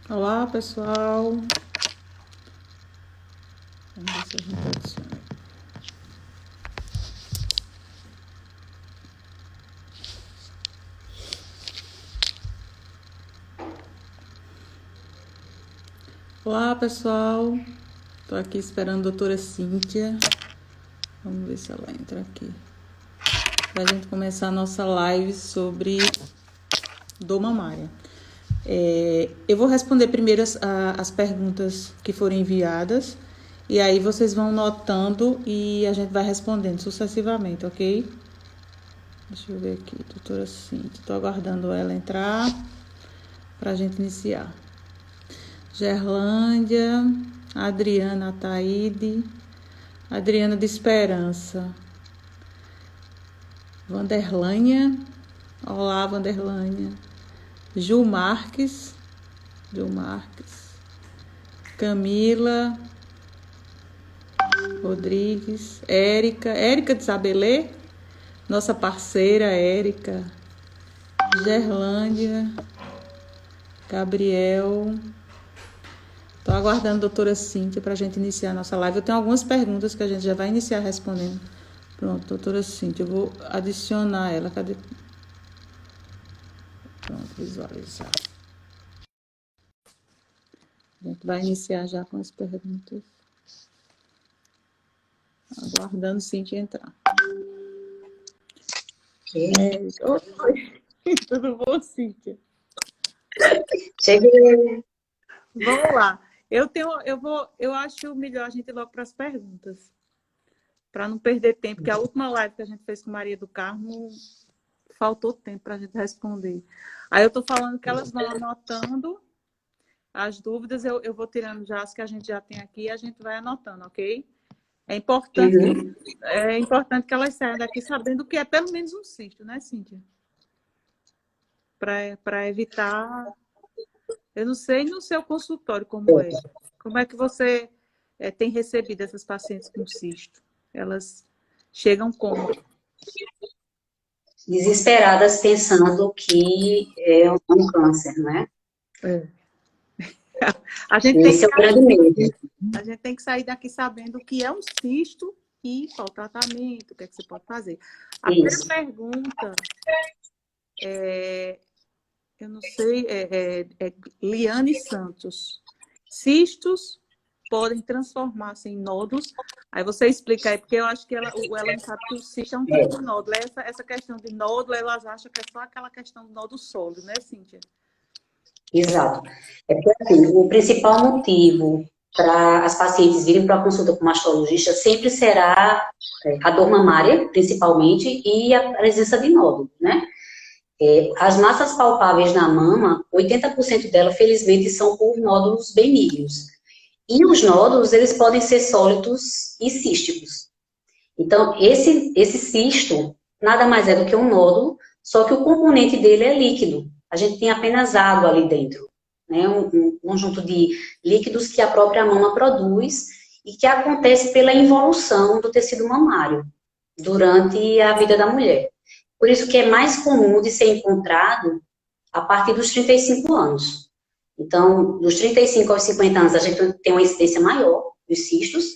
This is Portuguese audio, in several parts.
Olá, pessoal. Vamos ver se a gente adiciona. Olá, pessoal. Estou aqui esperando a doutora Cíntia. Vamos ver se ela entra aqui. Para a gente começar a nossa live sobre dor mamária. Eu vou responder primeiro as perguntas que foram enviadas. E aí vocês vão notando e a gente vai respondendo sucessivamente, ok? Deixa eu ver aqui, doutora Cíntia. Estou aguardando ela entrar para a gente iniciar. Gerlândia, Adriana Ataíde, Adriana de Esperança, Vanderlânia, olá Vanderlânia, Ju Marques, Camila Rodrigues, Érica de Sabelê, nossa parceira Érica, Gerlândia, Gabriel. Estou aguardando a doutora Cíntia para a gente iniciar a nossa live. Eu tenho algumas perguntas que a gente já vai iniciar respondendo. Pronto, doutora Cíntia, eu vou adicionar ela. Cadê? Pronto, visualizar. A gente vai iniciar já com as perguntas. Aguardando Cíntia entrar. Oi. Tudo bom, Cíntia? Cheguei. Vamos lá. Eu acho melhor a gente ir logo para as perguntas, para não perder tempo, porque a última live que a gente fez com Maria do Carmo faltou tempo para a gente responder. Aí eu estou falando que elas vão anotando as dúvidas, eu vou tirando já as que a gente já tem aqui e a gente vai anotando, ok? É importante que elas saiam daqui sabendo o que é pelo menos um cisto, né, Cíntia? Para evitar... Eu não sei no seu consultório como é. Como é que você tem recebido essas pacientes com cisto? Elas chegam como? Desesperadas, pensando que é um câncer, né? A gente Esse é o grande medo. tem que sair daqui sabendo o que é um cisto e qual o tratamento, o que é que você pode fazer. A primeira pergunta eu não sei, Liane Santos. Cistos podem transformar-se em nódulos. Aí você explica aí, porque eu acho que ela não sabe que o cisto é um tipo de nódulo. Essa questão de nódulo, elas acham que é só aquela questão do nódulo sólido, né, Cíntia? Exato. É porque, assim, o principal motivo para as pacientes virem para a consulta com o mastologista sempre será a dor mamária, principalmente, e a presença de nódulo, né? As massas palpáveis na mama, 80% delas, felizmente, são por nódulos benignos. E os nódulos, eles podem ser sólidos e císticos. Então, esse cisto nada mais é do que um nódulo, só que o componente dele é líquido. A gente tem apenas água ali dentro, né? Um conjunto de líquidos que a própria mama produz e que acontece pela involução do tecido mamário durante a vida da mulher. Por isso que é mais comum de ser encontrado a partir dos 35 anos. Então, dos 35 aos 50 anos, a gente tem uma incidência maior dos cistos,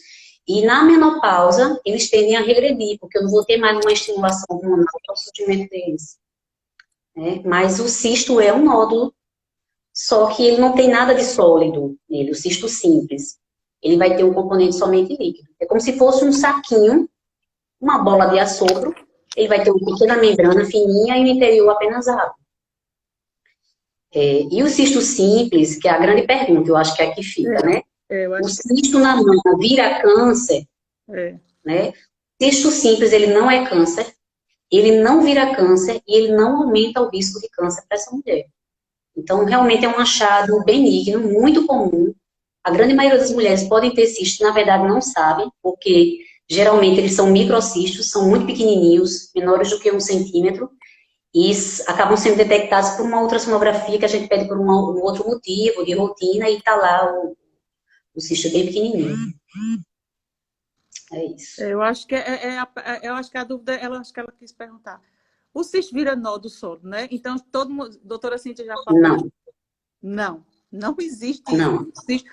e na menopausa, eles tendem a regredir, porque eu não vou ter mais uma estimulação hormonal para o surgimento deles. Né? Mas o cisto é um nódulo, só que ele não tem nada de sólido nele, o cisto simples. Ele vai ter um componente somente líquido. É como se fosse um saquinho, uma bola de assopro, ele vai ter uma pequena membrana fininha e no interior apenas água. E o cisto simples, que é a grande pergunta, eu acho que é aqui fica, né? O cisto na mama vira câncer, né? O cisto simples, ele não é câncer, ele não vira câncer e ele não aumenta o risco de câncer para essa mulher. Então, realmente é um achado benigno, muito comum. A grande maioria das mulheres podem ter cisto, na verdade não sabem, porque geralmente eles são microcistos, são muito pequenininhos, menores do que 1 centímetro, e acabam sendo detectados por uma ultrassonografia que a gente pede por um outro motivo, de rotina, e está lá o cisto bem pequenininho. É isso. Eu acho que eu acho que a dúvida, acho que ela quis perguntar. O cisto vira nódulo sólido, né? Então, todo mundo, doutora Cíntia já falou. Não. Não existe Não. isso.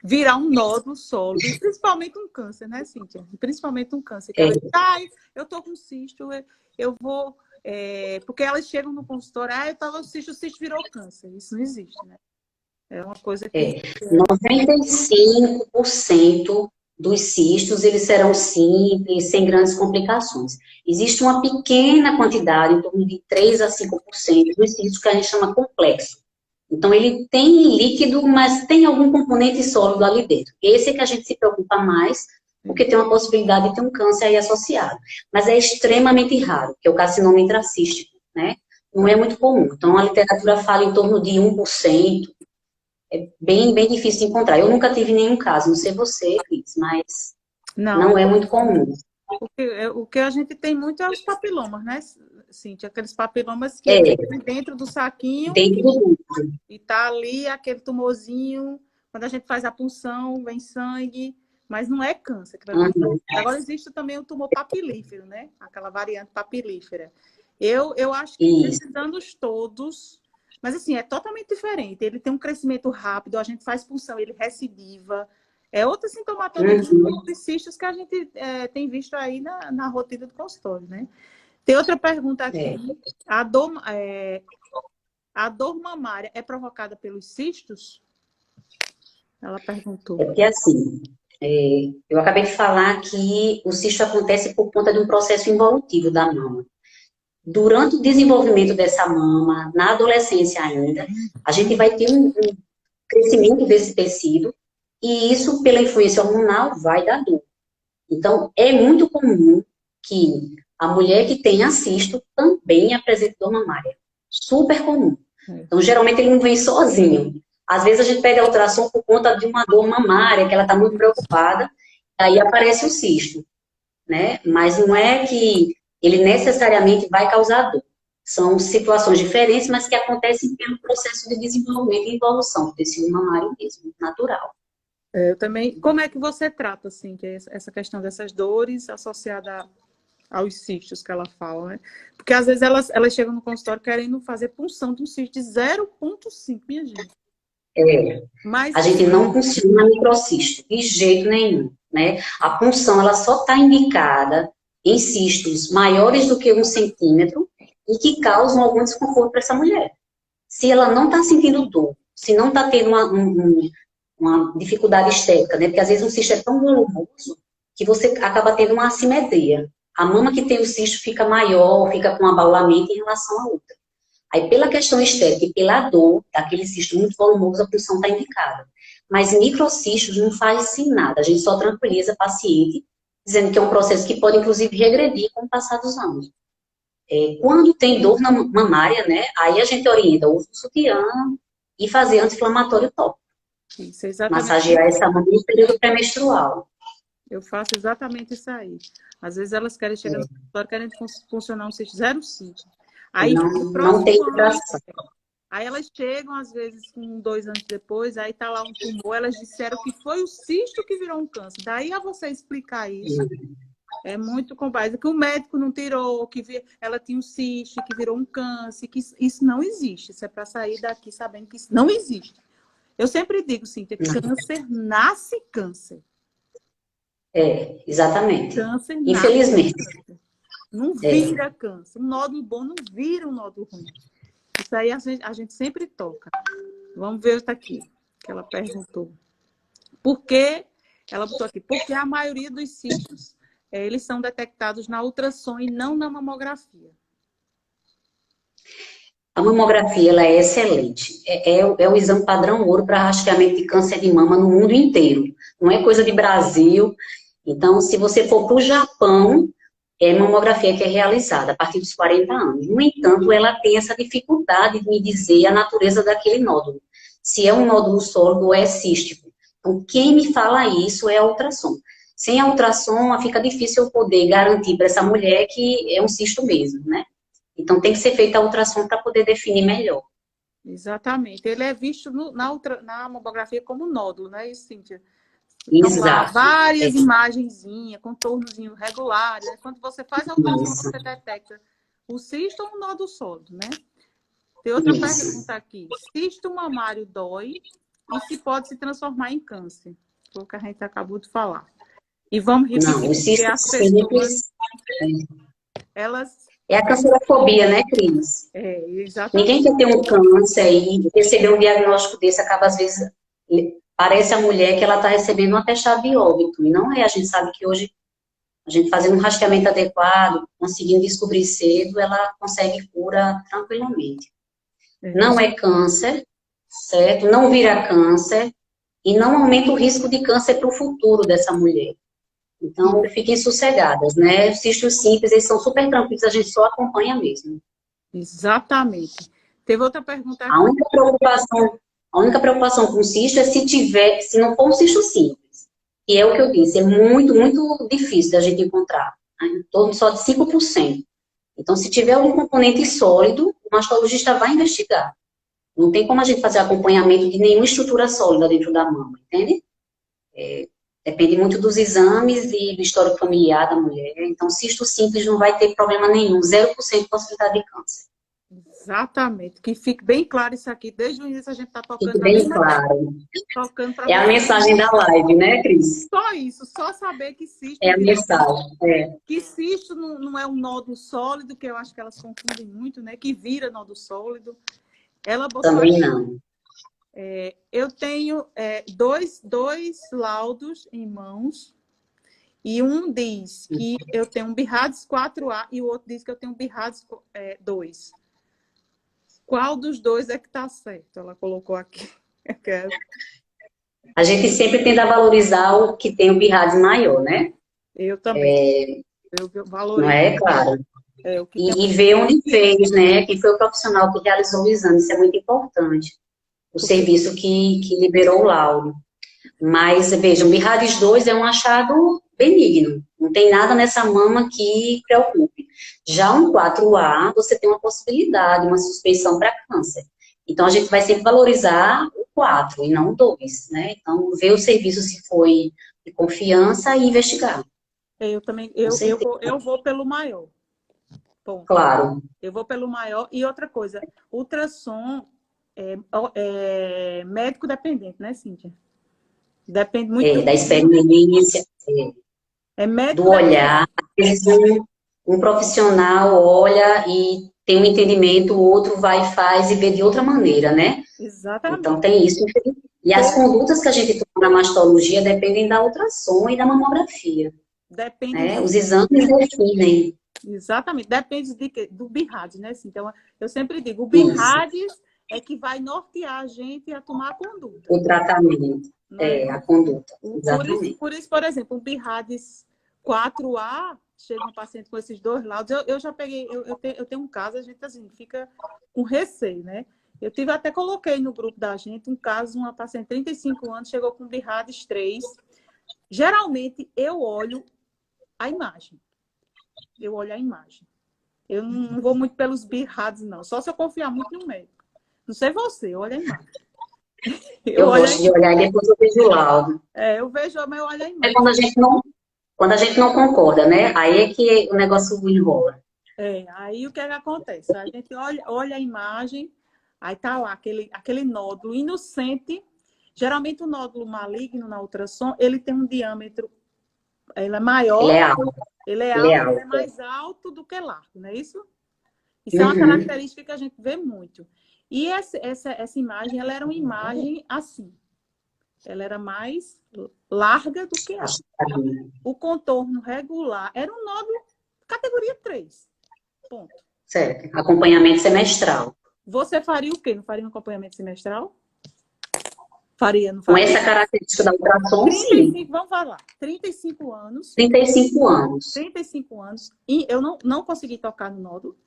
Virar um nódulo sólido, e principalmente um câncer, né, Cíntia? Principalmente um câncer. Que ela diz, eu tô com cisto, eu vou... porque elas chegam no consultório, eu tava com cisto, o cisto virou câncer. Isso não existe, né? É uma coisa que... 95% dos cistos, eles serão simples, sem grandes complicações. Existe uma pequena quantidade, em torno de 3 a 5% dos cistos que a gente chama complexo. Então, ele tem líquido, mas tem algum componente sólido ali dentro. Esse é que a gente se preocupa mais, porque tem uma possibilidade de ter um câncer aí associado. Mas é extremamente raro, que é o carcinoma intracístico, né? Não é muito comum. Então, a literatura fala em torno de 1%. É bem, bem difícil de encontrar. Eu nunca tive nenhum caso, não sei você, Cris, mas não é muito comum. O que a gente tem muito é os papilomas, né, Cíntia? Aqueles papilomas que eles ficam dentro do saquinho e tá ali aquele tumorzinho. Quando a gente faz a punção, vem sangue, mas não é câncer. Agora existe também o tumor papilífero, né? Aquela variante papilífera. Eu acho que esses anos todos... Mas, assim, é totalmente diferente. Ele tem um crescimento rápido, a gente faz punção, ele recidiva. É outra sintomatologia dos cistos que a gente tem visto aí na rotina do consultório, né? Tem outra pergunta aqui. A dor mamária é provocada pelos cistos? Ela perguntou. É porque, assim, eu acabei de falar que o cisto acontece por conta de um processo involutivo da mama. Durante o desenvolvimento dessa mama, na adolescência ainda, a gente vai ter um crescimento desse tecido e isso, pela influência hormonal, vai dar dor. Então, é muito comum que a mulher que tenha cisto também apresente dor mamária. Super comum. Então, geralmente, ele não vem sozinho. Às vezes, a gente pede a ultrassom por conta de uma dor mamária, que ela está muito preocupada, aí aparece o cisto, né? Mas não é que ele necessariamente vai causar dor. São situações diferentes, mas que acontecem pelo processo de desenvolvimento e evolução do tecido mamário mesmo, natural. Eu também. Como é que você trata, assim, que é essa questão dessas dores associada aos cistos que ela fala, né? Porque às vezes elas chegam no consultório querendo fazer punção de um cisto de 0,5, minha gente. Mas a gente não funciona microcisto, de jeito nenhum, né? A punção, ela só está indicada em cistos maiores do que 1 centímetro e que causam algum desconforto para essa mulher. Se ela não está sentindo dor, se não está tendo uma dificuldade estética, né? Porque às vezes um cisto é tão volumoso que você acaba tendo uma assimetria. A mama que tem o cisto fica maior, fica com abaulamento em relação à outra. Aí, pela questão estética e pela dor daquele cisto muito volumoso, a punção está indicada. Mas microcistos não faz nada. A gente só tranquiliza a paciente, dizendo que é um processo que pode, inclusive, regredir com o passar dos anos. Quando tem dor na mamária, né, aí a gente orienta o uso do sutiã e fazer anti-inflamatório tópico. Isso, exatamente. Massagear essa mama no período pré-menstrual. Eu faço exatamente isso aí. Às vezes elas querem chegar no consultório querendo funcionar um cisto 0,5. Aí não tem duração. Aí elas chegam, às vezes, 2 anos depois, aí tá lá um tumor, elas disseram que foi o cisto que virou um câncer. Daí a você explicar isso, é muito complexo. Que o médico não tirou, ela tinha um cisto, que virou um câncer, que isso não existe. Isso é para sair daqui sabendo que isso não existe. Eu sempre digo, Cíntia, câncer nasce câncer. Exatamente. Câncer infelizmente. Nasce câncer. Não vira câncer. Um nódulo bom não vira um nódulo ruim. Isso aí a gente sempre toca. Vamos ver outra aqui, que ela perguntou. Por que? Ela botou aqui. Porque a maioria dos cistos, eles são detectados na ultrassom e não na mamografia. A mamografia, ela é excelente. É o exame padrão ouro para rastreamento de câncer de mama no mundo inteiro. Não é coisa de Brasil. Então, se você for para o Japão, é mamografia que é realizada a partir dos 40 anos. No entanto, ela tem essa dificuldade de me dizer a natureza daquele nódulo. Se é um nódulo sólido ou é cístico. Então, quem me fala isso é a ultrassom. Sem a ultrassom, fica difícil eu poder garantir para essa mulher que é um cisto mesmo, né? Então, tem que ser feita a ultrassom para poder definir melhor. Exatamente. Ele é visto na mamografia como nódulo, né, Cíntia? Exato. Lá, várias imagenzinhas, contornozinhos regulares. Né? Quando você faz a ultrassom, você detecta o cisto ou um nódulo sólido, né? Tem outra Isso. pergunta aqui. Cisto mamário dói e se pode se transformar em câncer? Foi o que a gente acabou de falar. E vamos repetir, Não, os porque cistos as pessoas, simples elas... é a cancerofobia, né, Cris? Exatamente. Ninguém quer ter um câncer e receber um diagnóstico desse, acaba às vezes, parece a mulher que ela está recebendo um atestado de óbito, e não é, a gente sabe que hoje, a gente fazendo um rastreamento adequado, conseguindo descobrir cedo, ela consegue cura tranquilamente. Não é câncer, certo? Não vira câncer, e não aumenta o risco de câncer para o futuro dessa mulher. Então, fiquem sossegadas, né? Os cistos simples, eles são super tranquilos, a gente só acompanha mesmo. Exatamente. Teve outra pergunta aqui. A única preocupação com o cisto é se não for um cisto simples. E é o que eu disse, é muito, muito difícil da gente encontrar. Né? Em torno só de 5%. Então, se tiver algum componente sólido, o mastologista vai investigar. Não tem como a gente fazer acompanhamento de nenhuma estrutura sólida dentro da mama, entende? Depende muito dos exames e do histórico familiar da mulher. Então, cisto simples não vai ter problema nenhum, 0% de possibilidade de câncer. Exatamente. Que fique bem claro isso aqui. Desde o início a gente está tocando Fique na bem mesma claro. tocando para É a mensagem da live, né, Cris? Só isso, só saber que cisto É a mensagem. que cisto não é um nódulo sólido, que eu acho que elas confundem muito, né? Que vira nódulo sólido. Ela botou Também aqui, não. eu tenho dois laudos em mãos e um diz que eu tenho um BIRADS 4A e o outro diz que eu tenho um BIRADS 2. Qual dos dois é que está certo? Ela colocou aqui. A gente sempre tenta valorizar o que tem o BIRADS maior, né? Eu também. Eu valorizo. Não é? Claro. O E ver onde fez, né? Quem foi o profissional que realizou o exame, isso é muito importante. O serviço que liberou o laudo. Mas, vejam, o BIRADS 2 é um achado benigno. Não tem nada nessa mama que preocupe. Já um 4A, você tem uma possibilidade, uma suspeição para câncer. Então, a gente vai sempre valorizar o 4 e não o 2, né? Então, ver o serviço se foi de confiança e investigar. Eu também, eu vou pelo maior. Ponto. Claro. Eu vou pelo maior. E outra coisa, ultrassom é médico dependente, né, Cíntia? Depende muito Da experiência, do olhar. Às vezes um profissional olha e tem um entendimento, o outro vai e faz e vê de outra maneira, né? Exatamente. Então tem isso. E as condutas que a gente toma na mastologia dependem da ultrassom e da mamografia. Depende, né? Os exames definem. Exatamente, depende do BIRADS, né? Então, eu sempre digo, o BIRADS é que vai nortear a gente a tomar a conduta. O tratamento, a conduta, exatamente. Por isso, por exemplo, o BIRADS 4A, chega um paciente com esses dois laudos, eu já peguei, eu tenho um caso, a gente assim, fica com receio, né? Até coloquei no grupo da gente um caso, uma paciente de 35 anos, chegou com BIRADS 3. Geralmente, eu olho a imagem. Eu não vou muito pelos BIRADS, não. Só se eu confiar muito no médico. Não sei você, olha a imagem. Eu gosto de olhar e depois eu vejo o laudo. Eu vejo, mas eu olho a imagem. É quando a gente não concorda, né? Aí é que o negócio enrola. Aí o que é que acontece? A gente olha a imagem, aí tá lá aquele nódulo inocente. Geralmente o nódulo maligno na ultrassom, ele tem um diâmetro, ele é maior. Ele é alto. Ele é mais alto do que largo, não é isso? Isso é uma característica que a gente vê muito. E essa imagem, ela era uma imagem assim. Ela era mais larga do que alta. O contorno regular era um nódulo categoria 3. Ponto. Certo. Acompanhamento semestral. Você faria o quê? Não faria um acompanhamento semestral? Faria, não faria? Com essa característica da ultrassom, 35, sim. Vamos falar. 35 anos. 35 anos. 35 anos. E eu não consegui tocar no nódulo.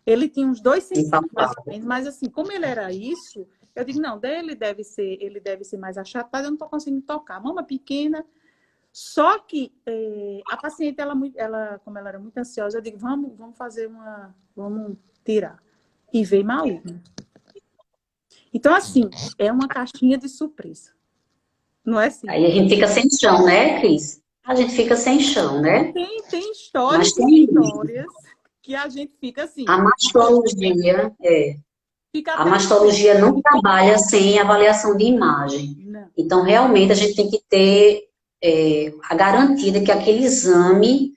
Ele tinha uns 2 centímetros, mais ou menos, mas assim, como ele era isso, eu digo, não, ele deve ser mais achatado, eu não estou conseguindo tocar. Mama pequena. Só que a paciente, como ela era muito ansiosa, eu digo, vamos tirar. E veio maligno. Então, assim, é uma caixinha de surpresa. Não é assim? Aí a gente fica sem chão, né, Cris? A gente fica sem chão, né? Tem histórias que a gente fica assim. A mastologia, Fica A até... mastologia não trabalha sem avaliação de imagem. Não. Então, realmente, a gente tem que ter a garantia de que aquele exame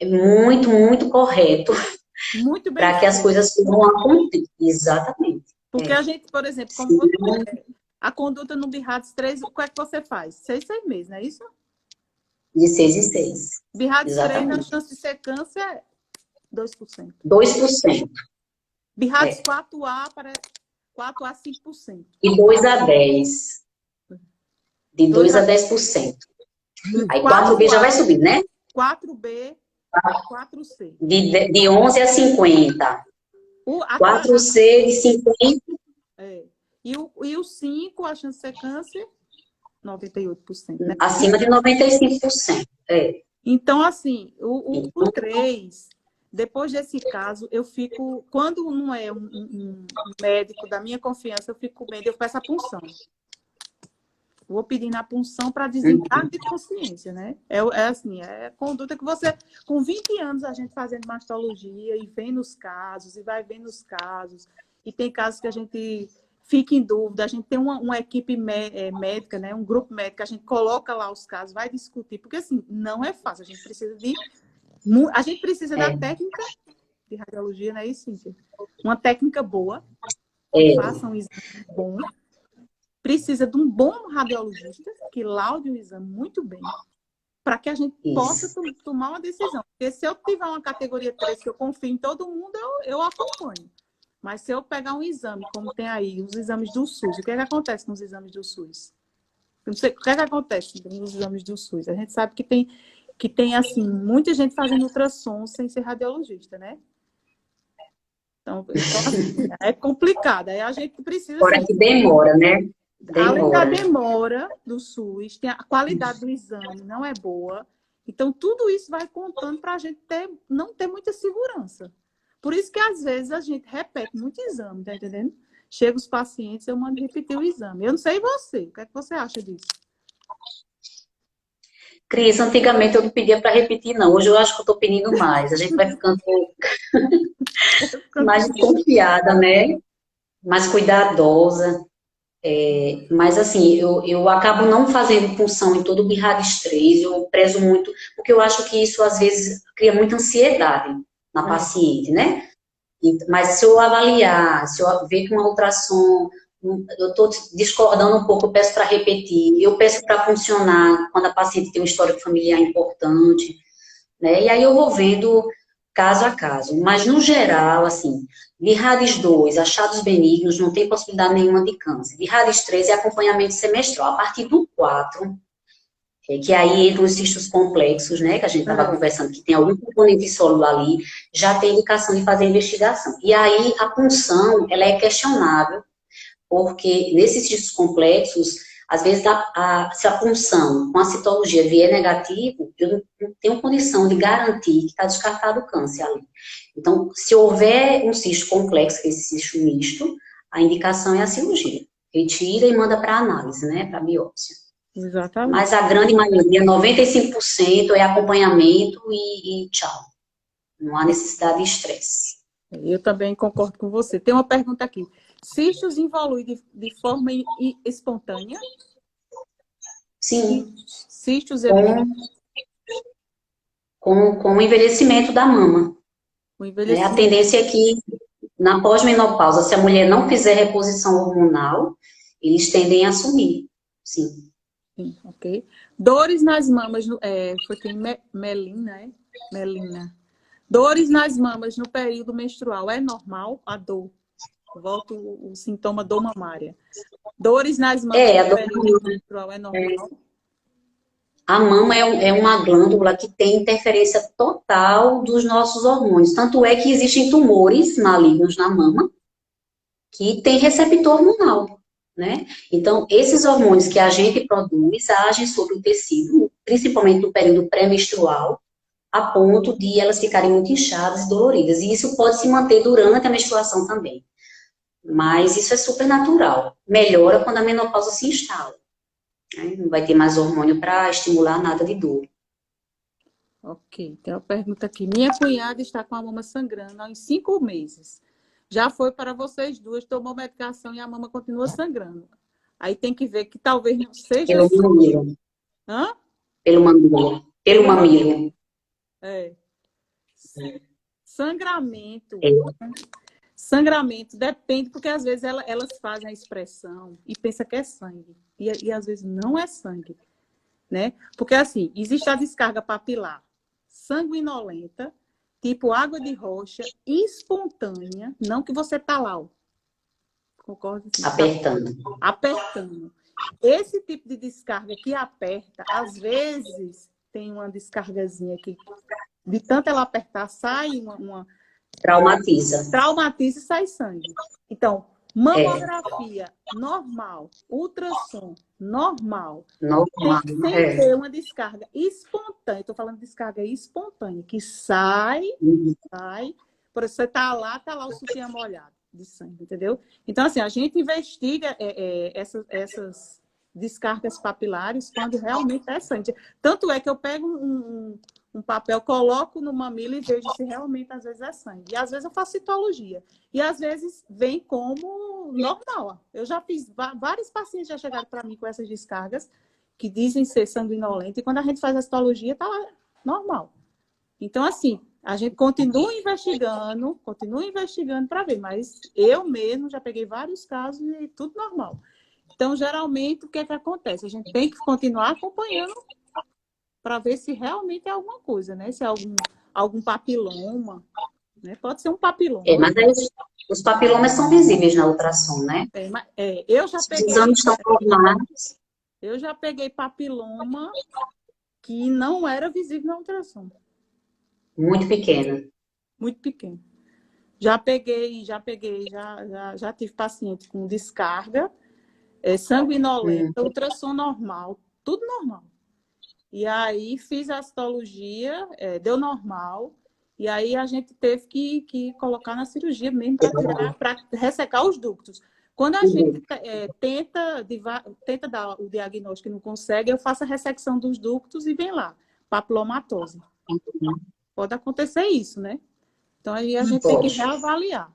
é muito, muito correto Muito bem para que as feito. coisas possam acontecer. Exatamente. Porque a gente, por exemplo, como você, a conduta no BIRADS 3, o que é que você faz? 6 meses, não é isso? De 6 em 6. BIRADS 3, a Exatamente. chance de ser câncer é 2%. 2%. BIRADS 4A para 4 a 5%. De 2 a 10. De 2 2 a a 10%. Aí 4B já 4A, vai subir, né? 4B, 4C. De 11 a 50. A 4C de 50. E o 5, a chance de ser câncer, 98%, né? Acima de 95%. Então, assim, o 3, depois desse caso, eu fico... Quando não é um médico da minha confiança, eu fico com medo, eu peço a punção. Vou pedindo a punção para desencargo de consciência, né? Assim, é conduta que você... Com 20 anos, a gente fazendo mastologia e vendo os casos, e vai vendo os casos, e tem casos que a gente fica em dúvida, a gente tem uma equipe médica, né? Um grupo médico, a gente coloca lá os casos, vai discutir, porque assim, não é fácil, a gente precisa da técnica de radiologia, não é isso, Cíntia? Uma técnica boa, que faça um exame bom, precisa de um bom radiologista que laude o exame muito bem, para que a gente possa tomar uma decisão. Porque se eu tiver uma categoria 3 que eu confio em todo mundo, eu acompanho. Mas se eu pegar um exame, como tem aí, os exames do SUS, o que é que acontece nos exames do SUS? Eu não sei, o que é que acontece nos exames do SUS? A gente sabe que tem assim, muita gente fazendo ultrassom sem ser radiologista, né? Então assim, é complicado. Aí a gente precisa... Fora Assim, que demora, né? além da Demora. demora do SUS, tem a qualidade do exame não é boa. Então, tudo isso vai contando para a gente não ter muita segurança. Por isso que, às vezes, a gente repete muito exame, tá entendendo? Chega os pacientes, eu mando repetir o exame. Eu não sei você, o que é que você acha disso? Cris, antigamente eu não pedia para repetir, não. Hoje eu acho que eu estou pedindo mais. A gente vai ficando mais desconfiada, né? Mais cuidadosa. Mas, assim, eu acabo não fazendo punção em todo o BIRADS 3. Eu prezo muito, porque eu acho que isso, às vezes, cria muita ansiedade na paciente, né? Mas se eu avaliar, se eu ver que uma ultrassom, eu estou discordando um pouco, eu peço para repetir, eu peço para funcionar quando a paciente tem um histórico familiar importante, né? E aí eu vou vendo caso a caso. Mas, no geral, assim, BIRADS 2, achados benignos, não tem possibilidade nenhuma de câncer. BIRADS 3 é acompanhamento semestral. A partir do 4, que aí entram os cistos complexos, né, que a gente estava conversando, que tem algum componente sólido ali, já tem indicação de fazer investigação. E aí a punção, ela é questionável, porque nesses cistos complexos, às vezes, se a punção com a citologia vier negativo, eu não tenho condição de garantir que está descartado o câncer ali. Então, se houver um cisto complexo, que é esse cisto misto, a indicação é a cirurgia. Retira e manda para análise, né, para biópsia. Exatamente. Mas a grande maioria, 95%, é acompanhamento e tchau. Não há necessidade de estresse. Eu também concordo com você. Tem uma pergunta aqui. Cistos evoluem de forma espontânea? Sim. Cistos evoluem Com o envelhecimento da mama. com A envelhecimento. tendência é que, na pós-menopausa, se a mulher não fizer reposição hormonal, eles tendem a sumir. Sim. Sim, ok. Dores nas mamas, foi quem? Melina, é? Melina. Dores nas mamas no período menstrual, é normal a dor? Volta o sintoma dor mamária. Dores nas mamas no período menstrual, é normal? A mama é uma glândula que tem interferência total dos nossos hormônios. Tanto é que existem tumores malignos na mama que tem receptor hormonal, né? Então, esses hormônios que a gente produz agem sobre o tecido, principalmente no período pré-menstrual, a ponto de elas ficarem muito inchadas e doloridas. E isso pode se manter durante a menstruação também. Mas isso é super natural. Melhora quando a menopausa se instala. Né? Não vai ter mais hormônio para estimular nada de dor. Ok, tem uma pergunta aqui. Minha cunhada está com a mama sangrando há uns 5 meses. Já foi para vocês duas, tomou medicação e a mama continua sangrando. Aí tem que ver que talvez não seja Pelo sangue. mamilo. Hã? Pelo mamilo. Pelo mamilo. É. Sangramento. É. Sangramento depende, porque às vezes elas fazem a expressão e pensa que é sangue. E às vezes não é sangue, né? Porque assim, existe a descarga papilar sanguinolenta, tipo água de rocha, espontânea, não que você tá lá, ó, concorda? Assim, Apertando. apertando. Esse tipo de descarga que aperta, às vezes tem uma descargazinha que, de tanto ela apertar, sai uma Traumatiza. traumatiza e sai sangue. Então, É. mamografia normal, ultrassom normal, Normal. sem É. ter uma descarga espontânea. Estou falando de descarga espontânea, que sai, por isso você tá lá o sutiã molhado de sangue, entendeu? Então, assim, a gente investiga essas descargas papilares quando realmente é sangue. Tanto é que eu pego um papel, coloco no mamilo e vejo se realmente às vezes é sangue. E às vezes eu faço citologia. E às vezes vem como normal. Eu já fiz, vários pacientes já chegaram para mim com essas descargas que dizem ser sanguinolenta, e quando a gente faz a citologia, está lá normal. Então, assim, a gente continua investigando para ver, mas eu mesmo já peguei vários casos e tudo normal. Então, geralmente, o que é que acontece? A gente tem que continuar acompanhando para ver se realmente é alguma coisa, né? Se é algum papiloma, né? Pode ser um papiloma. É, mas aí os papilomas são visíveis na ultrassom, né? Eu já Os peguei, exames estão normais. eu já peguei papiloma que não era visível na ultrassom. Muito pequena. Muito pequeno. Já tive paciente com descarga, sanguinolenta, ultrassom normal, tudo normal. E aí fiz a citologia, deu normal, e aí a gente teve que colocar na cirurgia mesmo para ressecar os ductos. Quando a gente tenta dar o diagnóstico e não consegue, eu faço a ressecção dos ductos e vem lá, papilomatose. Pode acontecer isso, né? Então aí a gente tem que reavaliar.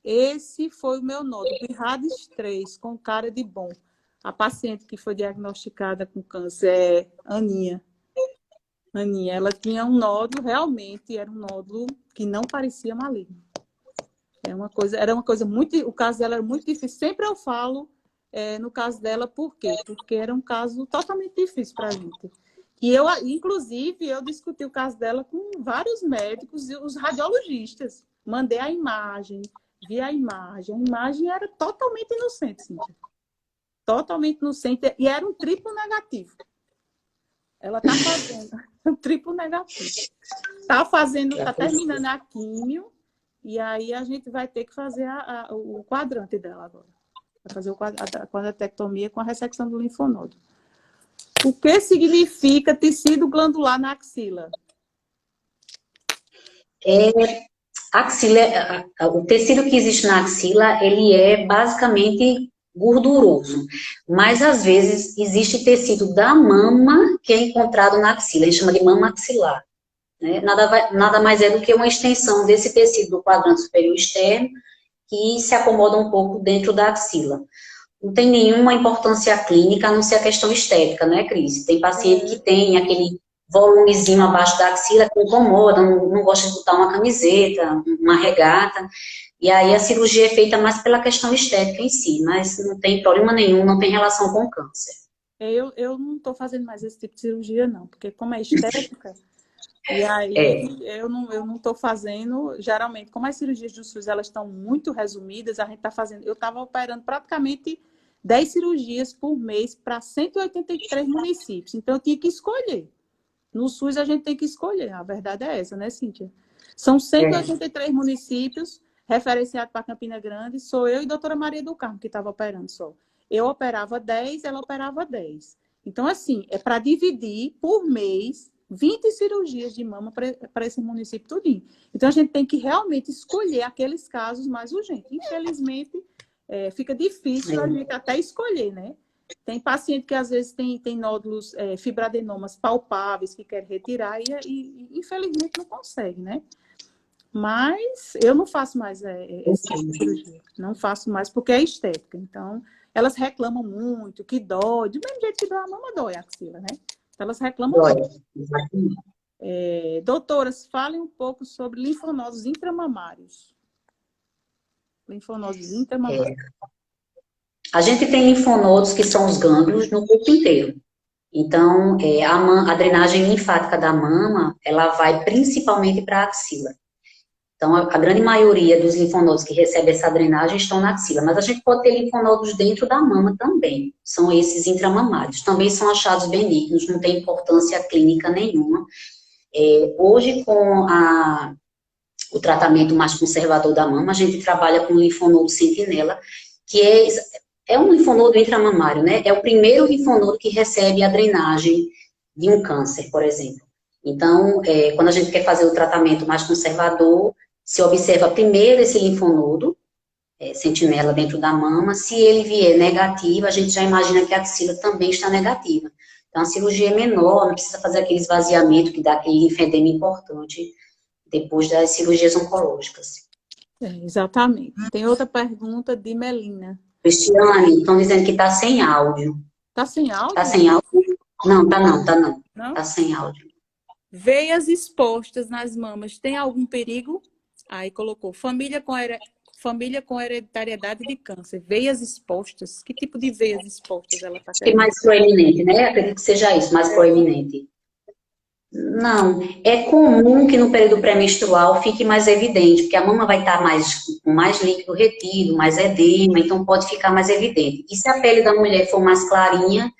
Esse foi o meu nódulo, Mirades 3, com cara de bom. A paciente que foi diagnosticada com câncer é Aninha. Aninha, ela tinha um nódulo, realmente era um nódulo que não parecia maligno. Era uma coisa muito... O caso dela era muito difícil. Sempre eu falo no caso dela, por quê? Porque era um caso totalmente difícil para a gente. E eu, inclusive, eu discuti o caso dela com vários médicos e os radiologistas. Mandei a imagem, vi a imagem era totalmente inocente, Cíntia. Totalmente inocente, e era um triplo negativo. Ela está fazendo um triplo negativo. Está terminando a químio, e aí a gente vai ter que fazer o quadrante dela agora. Vai fazer a quadratectomia com a ressecção do linfonodo. O que significa tecido glandular na axila? O tecido que existe na axila, ele é basicamente gorduroso, mas às vezes existe tecido da mama que é encontrado na axila, a gente chama de mama axilar, né? Nada mais é do que uma extensão desse tecido do quadrante superior externo que se acomoda um pouco dentro da axila. Não tem nenhuma importância clínica, a não ser a questão estética, né, Cris? Tem paciente que tem aquele volumezinho abaixo da axila que incomoda, não gosta de botar uma camiseta, uma regata, e aí a cirurgia é feita mais pela questão estética em si, mas não tem problema nenhum, não tem relação com o câncer. Eu não estou fazendo mais esse tipo de cirurgia, não, porque como é estética, e aí eu não estou fazendo, geralmente, como as cirurgias do SUS elas estão muito resumidas, a gente está fazendo, eu estava operando praticamente 10 cirurgias por mês para 183 municípios, então eu tinha que escolher. No SUS a gente tem que escolher, a verdade é essa, né, Cíntia? São 183 municípios referenciados para Campina Grande, sou eu e a doutora Maria do Carmo que estava operando só. Eu operava 10, ela operava 10. Então, assim, é para dividir por mês 20 cirurgias de mama para esse município tudinho. Então, a gente tem que realmente escolher aqueles casos mais urgentes. Infelizmente, fica difícil a gente até escolher, né? Tem paciente que às vezes tem nódulos, fibradenomas palpáveis que quer retirar e infelizmente não consegue, né? Mas eu não faço mais essa cirurgia. Não faço mais porque é estética. Então, elas reclamam muito, que dói. Do mesmo jeito que dói a mama, dói a axila, né? Então, elas reclamam Dói. muito. Doutoras, falem um pouco sobre linfonodos intramamários. Linfonodos intramamários. A gente tem linfonodos que são os gânglios no corpo inteiro. Então, a drenagem linfática da mama, ela vai principalmente para a axila. Então, a grande maioria dos linfonodos que recebem essa drenagem estão na axila, mas a gente pode ter linfonodos dentro da mama também, são esses intramamários. Também são achados benignos, não tem importância clínica nenhuma. Hoje, com o tratamento mais conservador da mama, a gente trabalha com o linfonodo sentinela, que é um linfonodo intramamário, né? É o primeiro linfonodo que recebe a drenagem de um câncer, por exemplo. Então, quando a gente quer fazer o tratamento mais conservador, se observa primeiro esse linfonodo, sentinela dentro da mama. Se ele vier negativo, a gente já imagina que a axila também está negativa. Então, a cirurgia é menor, não precisa fazer aquele esvaziamento que dá aquele linfedema importante depois das cirurgias oncológicas. Exatamente. Tem outra pergunta de Melina. Cristiane, estão dizendo que está sem áudio. Está sem áudio? Está sem áudio? Não, tá não. Está sem áudio. Veias expostas nas mamas, tem algum perigo? Aí colocou, família com hereditariedade de câncer, veias expostas. Que tipo de veias expostas ela está querendo? Que mais proeminente, né? Acredito que seja isso, mais proeminente. Não, é comum que no período pré-menstrual fique mais evidente, porque a mama vai estar com mais líquido retido, mais edema, então pode ficar mais evidente. E se a pele da mulher for mais clarinha,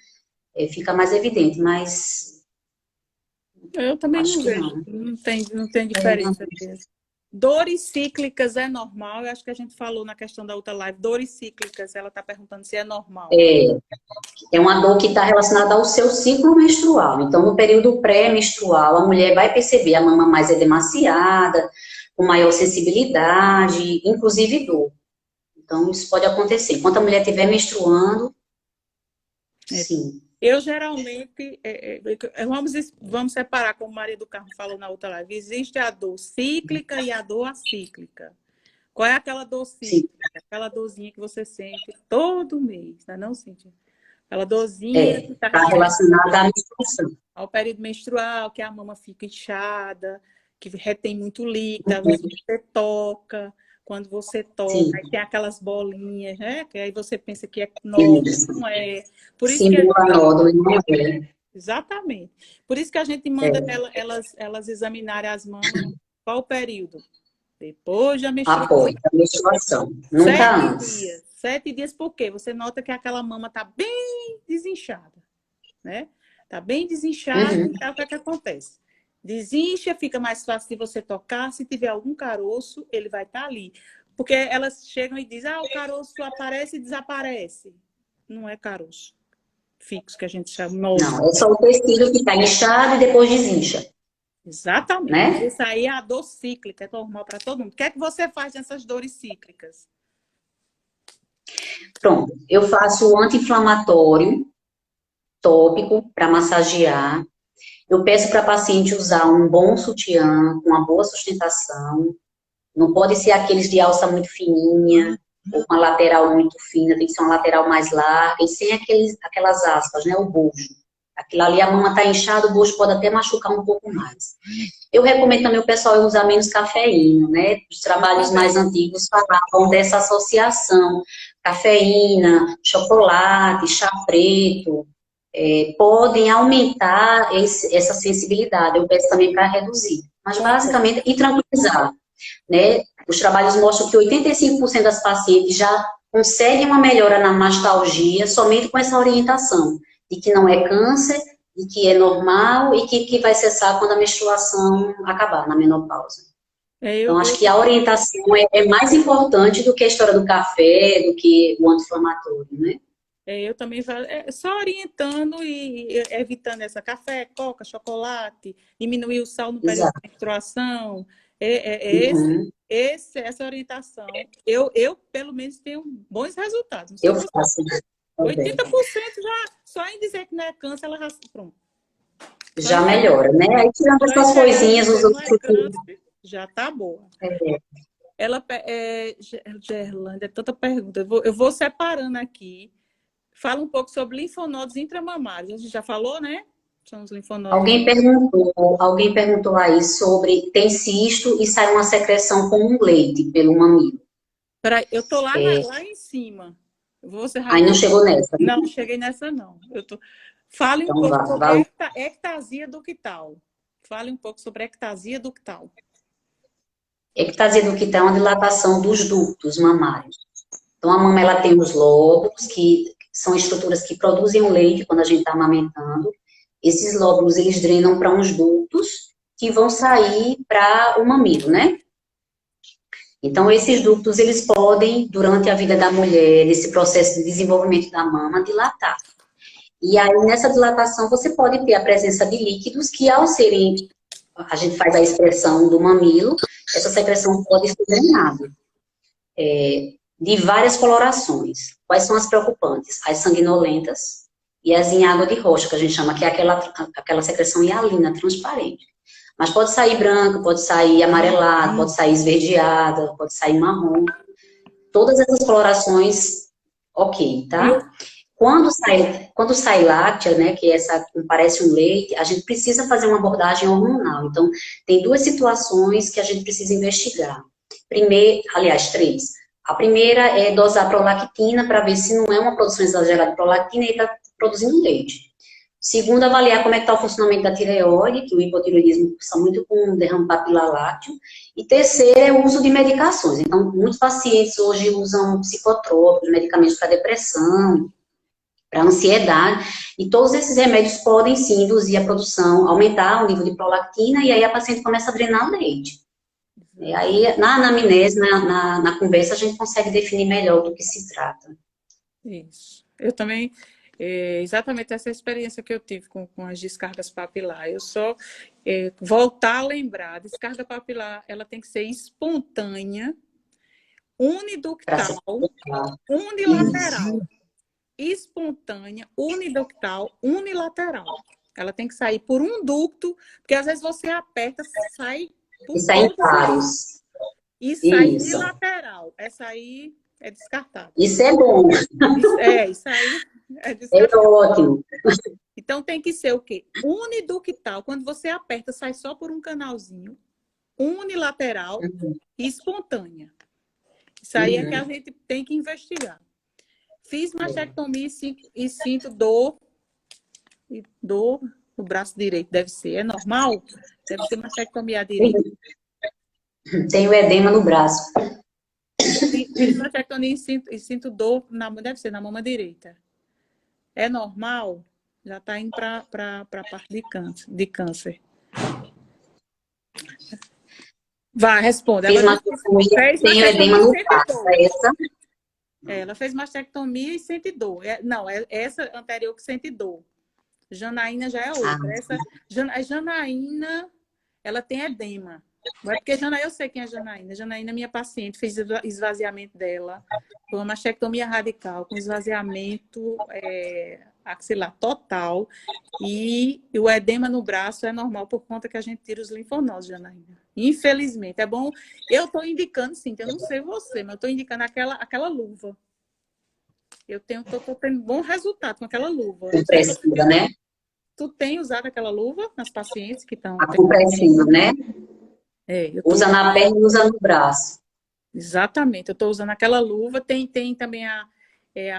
fica mais evidente, mas... Eu também não vejo, não tem diferença disso. Dores cíclicas é normal? Eu acho que a gente falou na questão da outra live. Dores cíclicas, ela está perguntando se é normal. É uma dor que está relacionada ao seu ciclo menstrual. Então, no período pré-menstrual, a mulher vai perceber a mama mais edemaciada, com maior sensibilidade, inclusive dor. Então, isso pode acontecer. Enquanto a mulher estiver menstruando, sim. Eu geralmente, vamos separar, como Maria do Carmo falou na outra live, existe a dor cíclica e a dor acíclica. Qual é aquela dor cíclica? Aquela dorzinha que você sente todo mês, não, Cíntia? Aquela dorzinha que está relacionada à menstruação. Ao período menstrual, que a mama fica inchada, que retém muito líquido, você toca... Quando você toca, aí tem aquelas bolinhas, né? Que aí você pensa que é nódulo, não é. Por isso nódulo, não é. Exatamente. Por isso que a gente manda elas examinarem as mamas. Qual o período? Depois da menstruação. Após a menstruação. Nunca antes. 7 dias, por quê? Você nota que aquela mama está bem desinchada, né? Está bem desinchada, então o que acontece? Desincha, fica mais fácil de você tocar. Se tiver algum caroço, ele vai estar ali. Porque elas chegam e dizem, o caroço aparece e desaparece. Não é caroço fixo, que a gente chama. Não, é só o tecido que está inchado e depois desincha. Exatamente. Né? Isso aí é a dor cíclica, é normal para todo mundo. O que é que você faz nessas dores cíclicas? Pronto, eu faço o anti-inflamatório tópico para massagear. Eu peço para a paciente usar um bom sutiã, com uma boa sustentação. Não pode ser aqueles de alça muito fininha, ou uma lateral muito fina, tem que ser uma lateral mais larga, e sem aquelas aspas, né, o bojo. Aquilo ali, a mama está inchada, o bojo pode até machucar um pouco mais. Eu recomendo também o pessoal usar menos cafeína, né? Os trabalhos mais antigos falavam dessa associação. Cafeína, chocolate, chá preto, podem aumentar essa sensibilidade. Eu peço também para reduzir. Mas, basicamente, e tranquilizar. Né? Os trabalhos mostram que 85% das pacientes já conseguem uma melhora na mastalgia somente com essa orientação de que não é câncer, de que é normal e que vai cessar quando a menstruação acabar, na menopausa. Então, acho que a orientação é mais importante do que a história do café, do que o anti-inflamatório, né? Eu também falo, só orientando e evitando essa café, coca, chocolate, diminuir o sal no período de menstruação. Essa orientação. Eu, pelo menos, tenho bons resultados. Eu faço. 80% já, só em dizer que não é câncer, ela já... Pronto. Já melhora, né? Aí tirando essas coisinhas, os outros... Já tá boa. É. Gerlândia, é tanta pergunta. Eu vou separando aqui. Fala um pouco sobre linfonodos intramamários. A gente já falou, né? São os linfonodos. Alguém perguntou aí sobre tem cisto e sai uma secreção como um leite pelo mamilo. Peraí, eu tô lá em cima. Você Aí não chegou nessa, né? Não, cheguei nessa, não. Fale um Então pouco sobre vá. ectasia ductal. Fale um pouco sobre ectasia ductal. Ectasia ductal é uma dilatação dos ductos mamários. Então, a mama, ela tem os lóbulos, que são estruturas que produzem o leite quando a gente está amamentando. Esses lóbulos, eles drenam para uns ductos que vão sair para o mamilo, né? Então, esses ductos, eles podem, durante a vida da mulher, nesse processo de desenvolvimento da mama, dilatar. E aí, nessa dilatação, você pode ter a presença de líquidos que, ao serem, a gente faz a expressão do mamilo, essa secreção pode ser drenada. De várias colorações. Quais são as preocupantes? As sanguinolentas e as em água de rocha, que a gente chama, que é aquela secreção hialina, transparente. Mas pode sair branca, pode sair amarelada, pode sair esverdeada, pode sair marrom. Todas essas colorações, ok, tá? Quando sai láctea, né, que essa parece um leite, a gente precisa fazer uma abordagem hormonal. Então, tem duas situações que a gente precisa investigar. Primeiro, aliás, três. A primeira é dosar prolactina para ver se não é uma produção exagerada de prolactina e está produzindo leite. Segundo, avaliar como é que está o funcionamento da tireoide, que o hipotireoidismo está muito com derrame papilar lácteo. E terceiro é o uso de medicações. Então, muitos pacientes hoje usam psicotrópicos, medicamentos para depressão, para ansiedade, e todos esses remédios podem sim induzir a produção, aumentar o nível de prolactina, e aí a paciente começa a drenar leite. E aí, na anamnese, na conversa, a gente consegue definir melhor do que se trata. Isso. Eu também, exatamente essa experiência que eu tive com as descargas papilares. Eu só voltar a lembrar, descarga papilar, ela tem que ser espontânea, uniductal, unilateral. Espontânea, uniductal, unilateral. Ela tem que sair por um ducto, porque às vezes você aperta, sai por e sai em pares. E sai bilateral. Essa aí é descartável. Isso é bom. Isso aí é descartável. É ótimo. Então tem que ser o quê? Uniductal. Quando você aperta, sai só por um canalzinho. Unilateral e espontânea. Isso aí é que a gente tem que investigar. Fiz mastectomia e sinto dor no braço direito, deve ser. É normal? Deve ser mastectomia à direita. Tenho edema no braço. Fiz mastectomia e sinto dor, deve ser na mama direita. É normal? Já está indo para a parte de câncer. Vai, responde. Fiz mastectomia, tenho edema no braço. É essa? Ela fez mastectomia e sente dor. Não, é essa anterior que sente dor. Janaína já é outra. Janaína, ela tem edema. Não é porque eu sei quem é Janaína. Janaína é minha paciente, fez esvaziamento dela. Foi uma mastectomia radical, com esvaziamento axilar total. E o edema no braço é normal por conta que a gente tira os linfonodos, Janaína. Infelizmente. É bom. Eu estou indicando, sim, eu não sei você, mas eu estou indicando aquela luva. Eu estou tendo bom resultado com aquela luva. Compressiva, né? Tu tem usado aquela luva nas pacientes que estão... A compressiva, né? Usa na perna e usa no braço. Exatamente. Eu estou usando aquela luva. Tem também a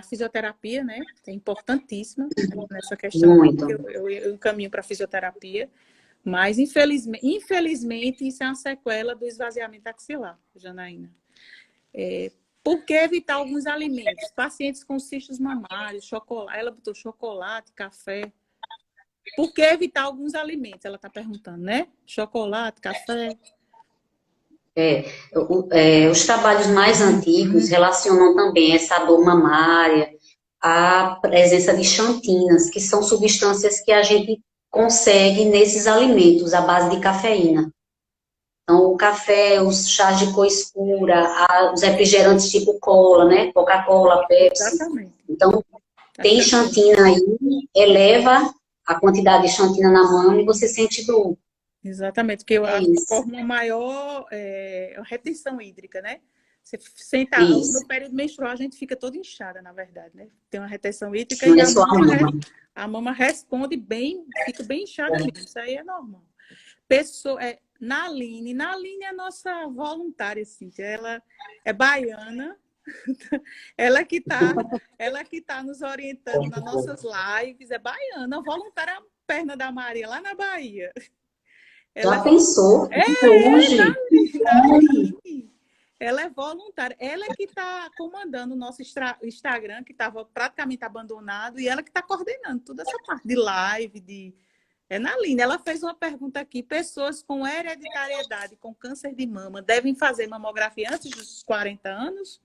fisioterapia, né? É importantíssima nessa questão. Muito. Eu encaminho para a fisioterapia. Mas, infelizmente, isso é uma sequela do esvaziamento axilar, Janaína. Por que evitar alguns alimentos? Pacientes com cistos mamários, chocolate, ela botou chocolate, café. Por que evitar alguns alimentos? Ela está perguntando, né? Chocolate, café. Os trabalhos mais antigos relacionam também essa dor mamária à presença de xantinas, que são substâncias que a gente consegue nesses alimentos à base de cafeína. Então, o café, os chás de cor escura, os refrigerantes tipo cola, né? Coca-Cola, Pepsi. Exatamente. Então, tem xantina aí, eleva a quantidade de xantina na mama e você sente dor. Exatamente, porque É a isso. forma maior retenção hídrica, né? Você senta, no Isso. período menstrual a gente fica toda inchada, na verdade, né? Tem uma retenção hídrica Não e é só a mama. a mama responde bem, fica bem inchada mesmo. Isso aí é normal. Pessoa, Naline é a nossa voluntária, Cíntia. Ela é baiana, ela que tá, ela que tá nos orientando nas nossas lives, é baiana, voluntária perna da Maria, lá na Bahia. Ela Já pensou? Longe? Naline. Ela é voluntária. Ela é que está comandando o nosso Instagram, que estava praticamente abandonado, e ela que está coordenando toda essa parte de live, É Naline. Ela fez uma pergunta aqui. Pessoas com hereditariedade, com câncer de mama, devem fazer mamografia antes dos 40 anos?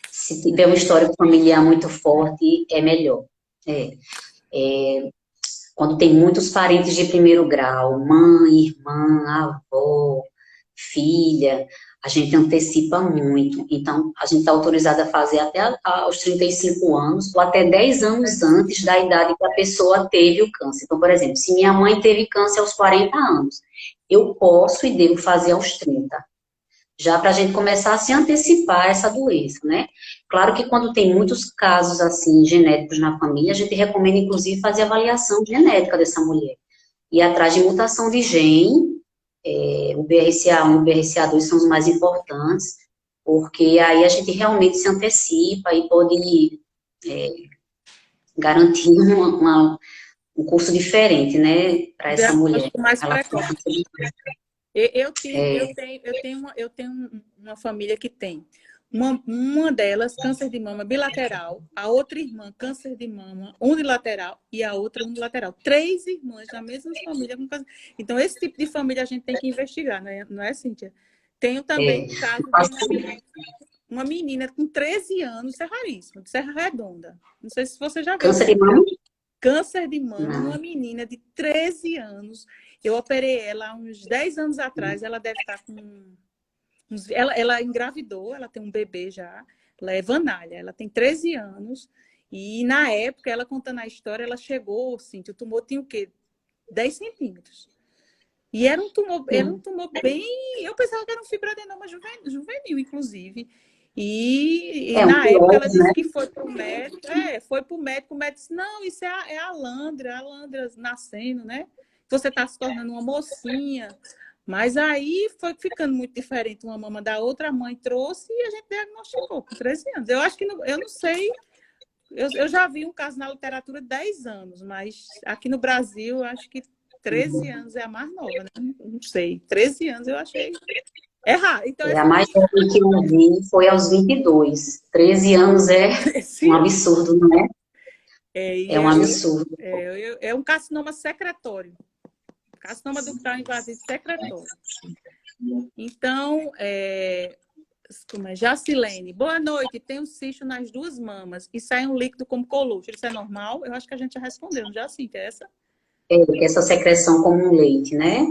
Se tiver um histórico familiar muito forte, é melhor. É. Quando tem muitos parentes de primeiro grau, mãe, irmã, avó, filha, a gente antecipa muito. Então, a gente está autorizada a fazer até aos 35 anos ou até 10 anos antes da idade que a pessoa teve o câncer. Então, por exemplo, se minha mãe teve câncer aos 40 anos, eu posso e devo fazer aos 30, já para a gente começar a se antecipar a essa doença, né? Claro que quando tem muitos casos, assim, genéticos na família, a gente recomenda, inclusive, fazer avaliação genética dessa mulher. E atrás de mutação de gene, o BRCA1 e o BRCA2 são os mais importantes, porque aí a gente realmente se antecipa e pode garantir um curso diferente, né, para essa mulher. Diagnóstico mais Ela precoce. Eu tenho uma família que tem uma delas, câncer de mama bilateral, a outra irmã, câncer de mama unilateral e a outra unilateral. 3 irmãs na mesma família com câncer. Então, esse tipo de família a gente tem que investigar, não é, Cíntia? Tenho também o caso de uma menina com 13 anos, isso é raríssimo, de Serra Redonda. Não sei se você já viu. Câncer de mama? Câncer de mama, uma menina de 13 anos. Eu operei ela há uns 10 anos atrás, ela deve estar com... Ela engravidou, ela tem um bebê já, ela é Vanalha, ela tem 13 anos, e na época, ela contando a história, ela chegou, assim, o tumor tinha o quê? 10 centímetros. E era um tumor bem... Eu pensava que era um fibroadenoma juvenil, inclusive. E na época ela disse que foi para o médico, o médico disse, não, isso é a Alandra nascendo, né? Você está se tornando uma mocinha. Mas aí foi ficando muito diferente uma mama da outra, a mãe trouxe e a gente diagnosticou com 13 anos. Eu acho que, eu não sei, eu já vi um caso na literatura de 10 anos, mas aqui no Brasil, acho que 13 anos é a mais nova, né? Não sei, 13 anos eu achei errado. Então, a mais nova que eu vi foi aos 22. 13 anos é um absurdo, não é? É um absurdo. É um carcinoma secretório. Carcinoma ductal invasivo secretório. Então, Jacilene, boa noite. Tem um cisto nas 2 mamas e sai um líquido como colúcio. Isso é normal? Eu acho que a gente já respondeu, não já sim, que é essa? Essa secreção como um leite, né?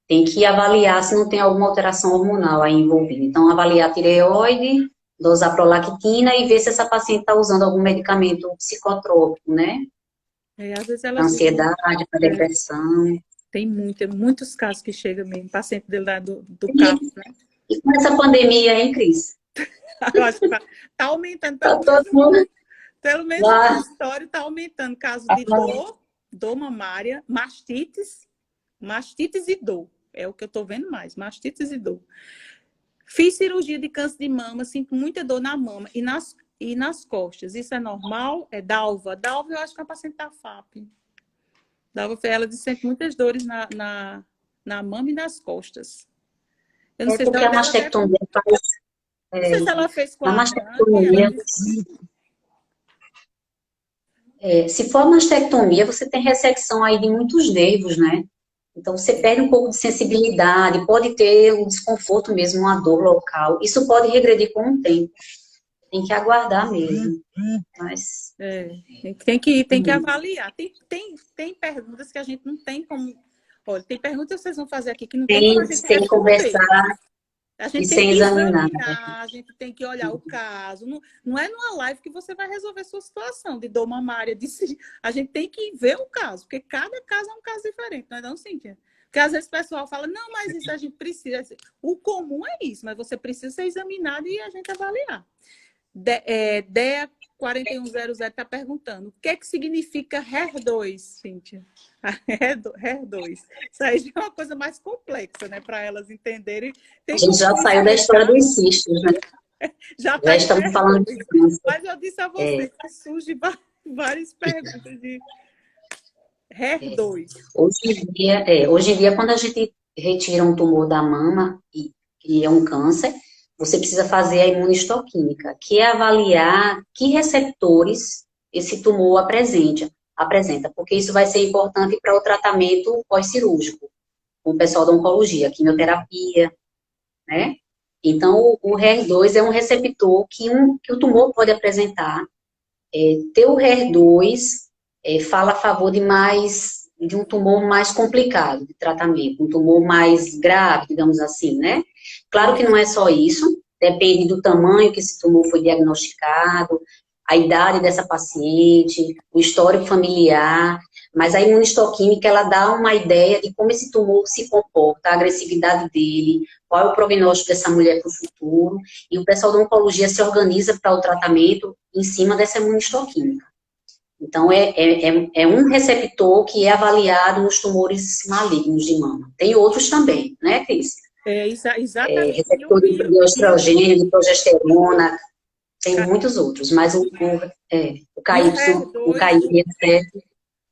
Tem que avaliar se não tem alguma alteração hormonal aí envolvida. Então, avaliar a tireoide, dosar prolactina e ver se essa paciente está usando algum medicamento psicotrópico, né? Às vezes ela ansiedade, para depressão. Tem muitos casos que chegam mesmo, paciente dele lá do CAPS, né? E com essa pandemia, hein, Cris? Eu acho que tá aumentando. Pelo menos a história está aumentando. Caso de dor mamária, mastites e dor. É o que eu estou vendo mais, mastites e dor. Fiz cirurgia de câncer de mama, sinto muita dor na mama e nas costas. Isso é normal? É Dalva? Dalva, eu acho que é uma paciente da FAP. Dalva, ela sente muitas dores na mama e nas costas. Eu não sei porque se a mastectomia faz... Não sei se ela fez com a mastectomia, se for a mastectomia, você tem ressecção aí de muitos nervos, né? Então, você perde um pouco de sensibilidade, pode ter um desconforto mesmo, uma dor local. Isso pode regredir com o tempo. Tem que aguardar mesmo. Mas... tem que avaliar. Tem perguntas que a gente não tem como... Olha, tem perguntas que vocês vão fazer aqui que não tem como a gente responder. Conversar. A E gente tem sem que examinar. examinar, a gente tem que olhar o caso. Não, não é numa live que você vai resolver sua situação de dor mamária. A gente tem que ver o caso, porque cada caso é um caso diferente, não é não, Cíntia? Porque às vezes o pessoal fala, não, mas isso a gente precisa. O comum é isso, mas você precisa ser examinado e a gente avaliar. DEA 4100 está perguntando, o que é que significa HER2, Cíntia? HER2. Isso aí já é uma coisa mais complexa, né? Para elas entenderem. A Tem gente como já tu saiu da história explicar? dos cistos, né? Já Já está no estamos falando HER2. de câncer. Mas eu disse a você que surge várias perguntas de HER2. Hoje em dia, quando a gente retira um tumor da mama, e é um câncer, você precisa fazer a imunistoquímica, que é avaliar que receptores esse tumor apresenta, porque isso vai ser importante para o tratamento pós-cirúrgico, com o pessoal da oncologia, quimioterapia, né? Então, o HER2 é um receptor que o tumor pode apresentar. Ter o HER2 fala a favor de um tumor mais complicado de tratamento, um tumor mais grave, digamos assim, né? Claro que não é só isso, depende do tamanho que esse tumor foi diagnosticado, a idade dessa paciente, o histórico familiar, mas a imunistoquímica, ela dá uma ideia de como esse tumor se comporta, a agressividade dele, qual é o prognóstico dessa mulher para o futuro, e o pessoal da oncologia se organiza para o tratamento em cima dessa imunistoquímica. Então, é um receptor que é avaliado nos tumores malignos de mama. Tem outros também, né, Cris? Exatamente. Receptor de estrogênio, de progesterona, tem Ca- muitos outros, mas o e o KY, o HER2, KY7,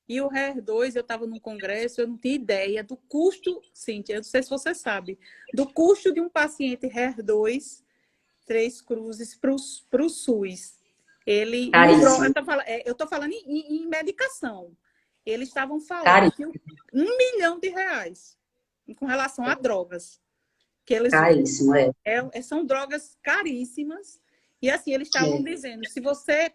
e o HER2, eu estava num congresso, eu não tinha ideia do custo, Cíntia, eu não sei se você sabe, do custo de um paciente HER2, três cruzes para o SUS. caríssimo, Eu estou falando em medicação. Eles estavam falando que caríssimo, R$ 1 milhão com relação a drogas. Que eles caríssimo, são drogas caríssimas. E assim, eles estavam dizendo, se você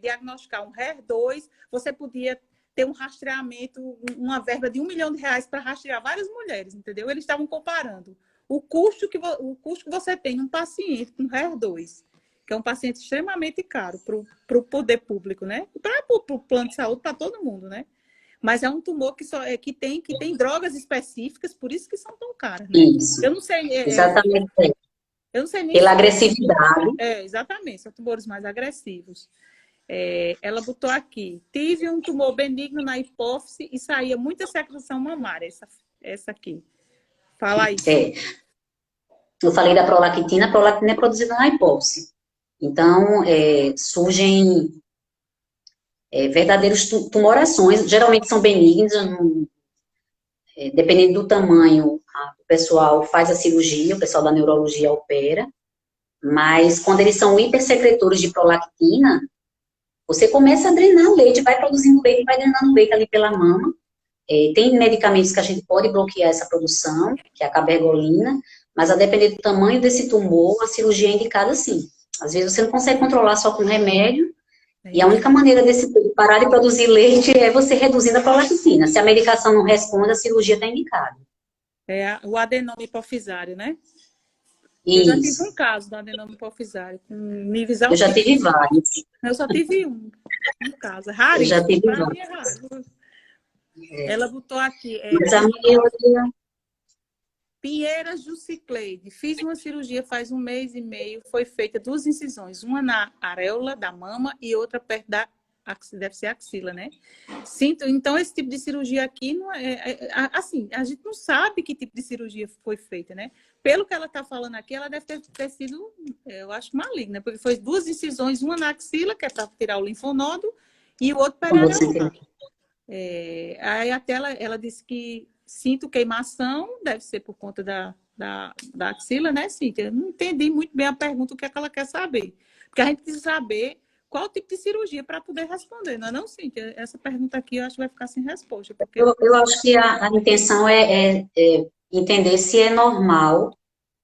diagnosticar um HER2, você podia ter um rastreamento, uma verba de R$ 1 milhão para rastrear várias mulheres, entendeu? Eles estavam comparando o custo que você tem num paciente com HER2, que é um paciente extremamente caro para o poder público, né? Para o plano de saúde, para todo mundo, né? Mas é um tumor que tem drogas específicas, por isso que são tão caras, né? isso, Eu não sei, exatamente, eu não sei nem pela se... agressividade, exatamente, são tumores mais agressivos. Ela botou aqui, tive um tumor benigno na hipófise e saía muita secreção mamária, essa aqui. Fala aí. Eu falei da prolactina, a prolactina é produzida na hipófise. Então, surgem verdadeiros tumorações, geralmente são benignas, dependendo do tamanho, o pessoal faz a cirurgia, o pessoal da neurologia opera, mas quando eles são hipersecretores de prolactina, você começa a drenar o leite, vai produzindo leite, vai drenando leite ali pela mama. Tem medicamentos que a gente pode bloquear essa produção, que é a cabergolina, mas a depender do tamanho desse tumor, a cirurgia é indicada sim. Às vezes você não consegue controlar só com remédio, e a única maneira desse parar de produzir leite é você reduzindo a prolactina. Se a medicação não responde, a cirurgia está indicada. O adenoma hipofisário, né? Isso. Eu já tive um caso do adenoma hipofisário, com níveis altíssimos. Eu já tive vários. Eu só tive um caso. Raro, eu já tive pra vários. mim é raro. Ela botou aqui. Mas a maioria... Pinheira Jucicleide. Fiz uma cirurgia faz 1 mês e meio. Foi feita 2 incisões. Uma na areola da mama e outra perto da... Deve ser axila, né? Então, esse tipo de cirurgia aqui, não assim, a gente não sabe que tipo de cirurgia foi feita, né? Pelo que ela está falando aqui, ela deve ter sido, eu acho, maligna, porque foi 2 incisões, uma na axila, que é para tirar o linfonodo, e o outro perianeolar. Aí até ela disse que sinto queimação, deve ser por conta da axila, né, Cíntia? Eu não entendi muito bem a pergunta, o que é que ela quer saber. Porque a gente precisa saber qual tipo de cirurgia para poder responder, não é não, Cíntia? Essa pergunta aqui eu acho que vai ficar sem resposta. Porque... Eu acho que a intenção é entender se é normal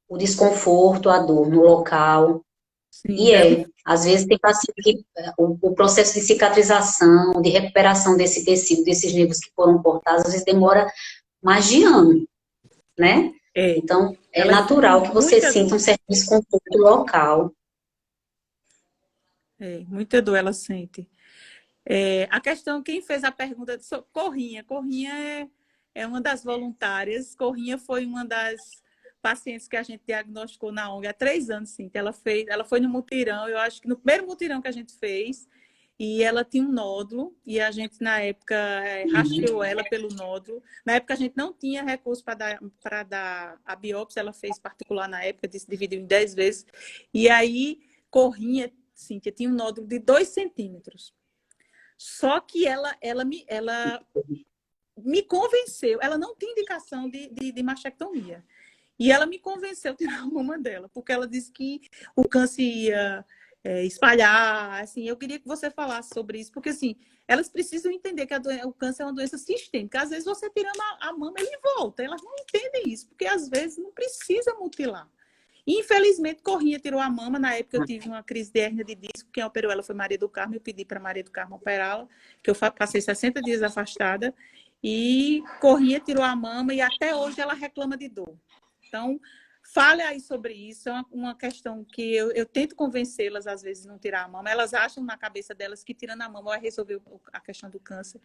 o desconforto, a dor no local. Sim, e às vezes tem paciente que o processo de cicatrização, de recuperação desse tecido, desses nervos que foram cortados, às vezes demora mais de ano, né? É. Então, é Ela natural sente que você muita sinta dor. um certo desconforto local. Muita dor ela sente. A questão, quem fez a pergunta, Corrinha. Corrinha é uma das voluntárias. Corrinha foi uma das pacientes que a gente diagnosticou na ONG há 3 anos, sim. Que ela foi no mutirão, eu acho que no primeiro mutirão que a gente fez, e ela tinha um nódulo, e a gente, na época, rastreou ela pelo nódulo. Na época, a gente não tinha recurso para dar a biópsia, ela fez particular na época, dividiu em 10 vezes. E aí, Corrinha, Cíntia, tinha um nódulo de 2 centímetros. Só que ela me convenceu, ela não tem indicação de mastectomia. E ela me convenceu a tirar a mama dela, porque ela disse que o câncer ia espalhar. Assim, eu queria que você falasse sobre isso, porque assim, elas precisam entender que o câncer é uma doença sistêmica. Às vezes você tirando a mama, ele volta. Elas não entendem isso, porque às vezes não precisa mutilar. Infelizmente, Corrinha tirou a mama. Na época, eu tive uma crise de hérnia de disco. Quem operou ela foi Maria do Carmo. Eu pedi para Maria do Carmo operá-la, que eu passei 60 dias afastada. E Corrinha tirou a mama e até hoje ela reclama de dor. Então, fale aí sobre isso. É uma questão que eu tento convencê-las, às vezes, não tirar a mama. Elas acham na cabeça delas que tirando a mama vai resolver a questão do câncer.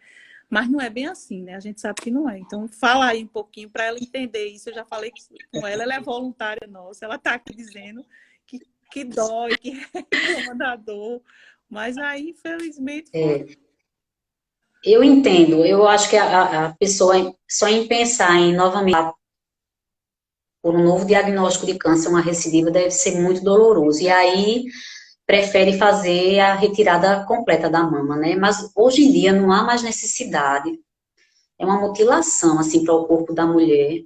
Mas não é bem assim, né? A gente sabe que não é. Então, fala aí um pouquinho para ela entender isso. Eu já falei com ela, ela é voluntária nossa. Ela está aqui dizendo que dói, que reclama da dor. Mas aí, infelizmente, Eu entendo, eu acho que a pessoa, só em pensar em novamente por um novo diagnóstico de câncer, uma recidiva, deve ser muito doloroso. E aí prefere fazer a retirada completa da mama, né? Mas hoje em dia não há mais necessidade. É uma mutilação, assim, para o corpo da mulher.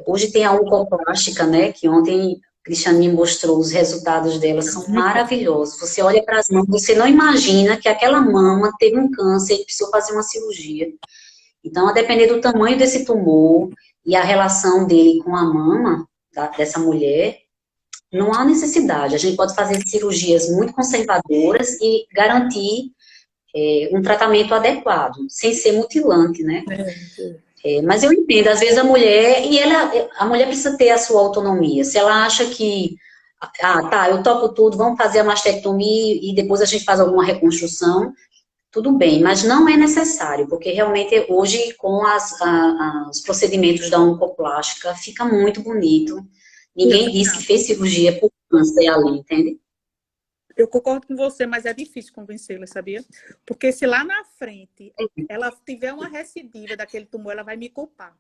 Hoje tem a oncoplástica, né? Que ontem Cristiane me mostrou os resultados dela, são maravilhosos. Você olha para as mãos, você não imagina que aquela mama teve um câncer e precisou fazer uma cirurgia. Então, a depender do tamanho desse tumor e a relação dele com a mama dessa mulher, não há necessidade. A gente pode fazer cirurgias muito conservadoras e garantir um tratamento adequado, sem ser mutilante, né? Mas eu entendo, às vezes a mulher, a mulher precisa ter a sua autonomia. Se ela acha que, tá, eu topo tudo, vamos fazer a mastectomia e depois a gente faz alguma reconstrução, tudo bem, mas não é necessário, porque realmente hoje com os procedimentos da oncoplástica fica muito bonito. Ninguém disse que fez cirurgia por câncer ali, entende? eu concordo com você, mas é difícil convencê-la, sabia? Porque se lá na frente ela tiver uma recidiva daquele tumor, ela vai me culpar.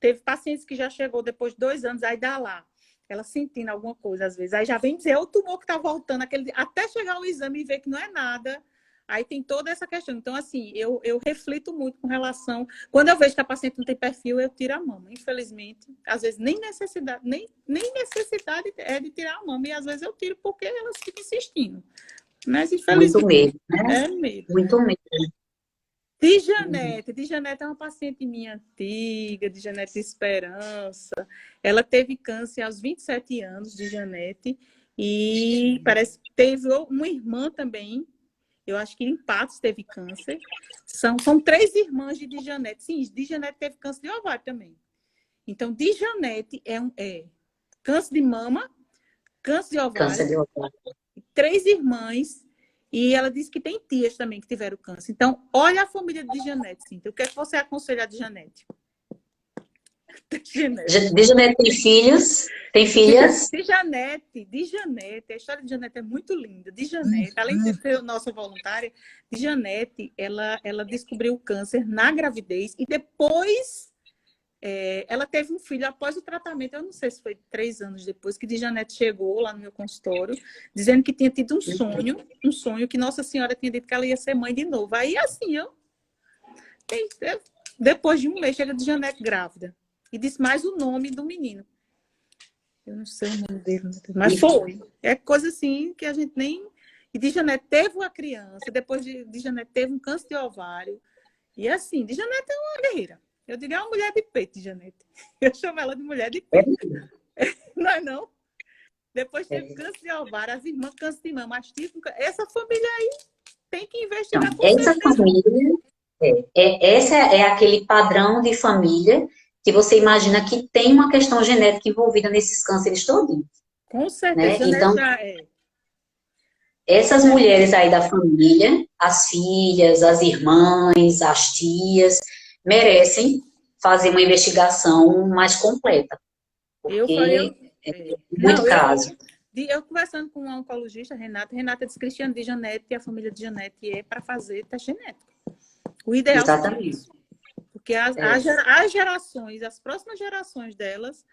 Teve pacientes que já chegou depois de 2 anos, aí dá lá, ela sentindo alguma coisa às vezes. Aí já vem dizer, é o tumor que está voltando, até chegar o exame e ver que não é nada. Aí tem toda essa questão. Então, assim, eu reflito muito com relação... Quando eu vejo que a paciente não tem perfil, eu tiro a mama. Infelizmente, às vezes nem necessidade é de tirar a mama. E às vezes eu tiro porque elas ficam insistindo. Mas, Muito infelizmente, medo, né? é medo. Muito medo. Dijanete é uma paciente minha antiga, Dijanete Esperança. Ela teve câncer aos 27 anos, Dijanete. E parece que teve uma irmã também. Eu acho que em Patos teve câncer. São 3 irmãs de Dijanete. Sim, Dijanete teve câncer de ovário também. Então, Dijanete é câncer de mama, câncer de ovário. Câncer de ovário. 3 irmãs. E ela disse que tem tias também que tiveram câncer. Então, olha a família de Dijanete, Cíntia. O que é que você aconselha a Dijanete? Dijanete tem filhos? Tem filhas? Dijanete, a história de Dijanete é muito linda. Dijanete, além de ser nossa voluntária, Dijanete, ela descobriu o câncer na gravidez e depois ela teve um filho após o tratamento. Eu não sei se foi 3 anos depois que Dijanete chegou lá no meu consultório, dizendo que tinha tido um sonho que Nossa Senhora tinha dito que ela ia ser mãe de novo. Aí, assim, depois de um mês, chega Dijanete grávida. E disse mais o nome do menino. Eu não sei o nome dele, mas foi. É coisa assim que a gente nem... E Dijanete teve uma criança, depois de Dijanete teve um câncer de ovário. E assim, Dijanete é uma guerreira. Eu digo, é uma mulher de peito, Dijanete. Eu chamo ela de mulher de peito. Não é não? Depois teve câncer de ovário, as irmãs câncer de mama, mas essa família aí tem que investigar com essa certeza. família, essa é aquele padrão de família que você imagina que tem uma questão genética envolvida nesses cânceres todos, Com né? certeza, né? Então, Já é. essas mulheres aí da família, as filhas, as irmãs, as tias, merecem fazer uma investigação mais completa, Eu falei, porque é. muito Não, caso. eu conversando com uma oncologista, Renata disse Cristiane de Janete e a família de Janete é para fazer teste genético. O ideal seria Exatamente. isso. Porque as gerações, as próximas gerações delas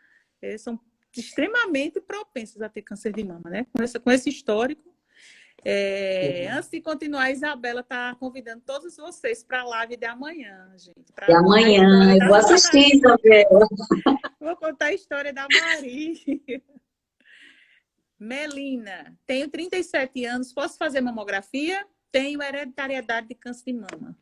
são extremamente propensas a ter câncer de mama, né? Com esse histórico. Antes de continuar, a Isabela está convidando todos vocês para a live de amanhã, gente. E Para contar a amanhã história eu vou da assistir, Maria. Isabela. Vou contar a história da Maria. Melina, tenho 37 anos, posso fazer mamografia? Tenho hereditariedade de câncer de mama.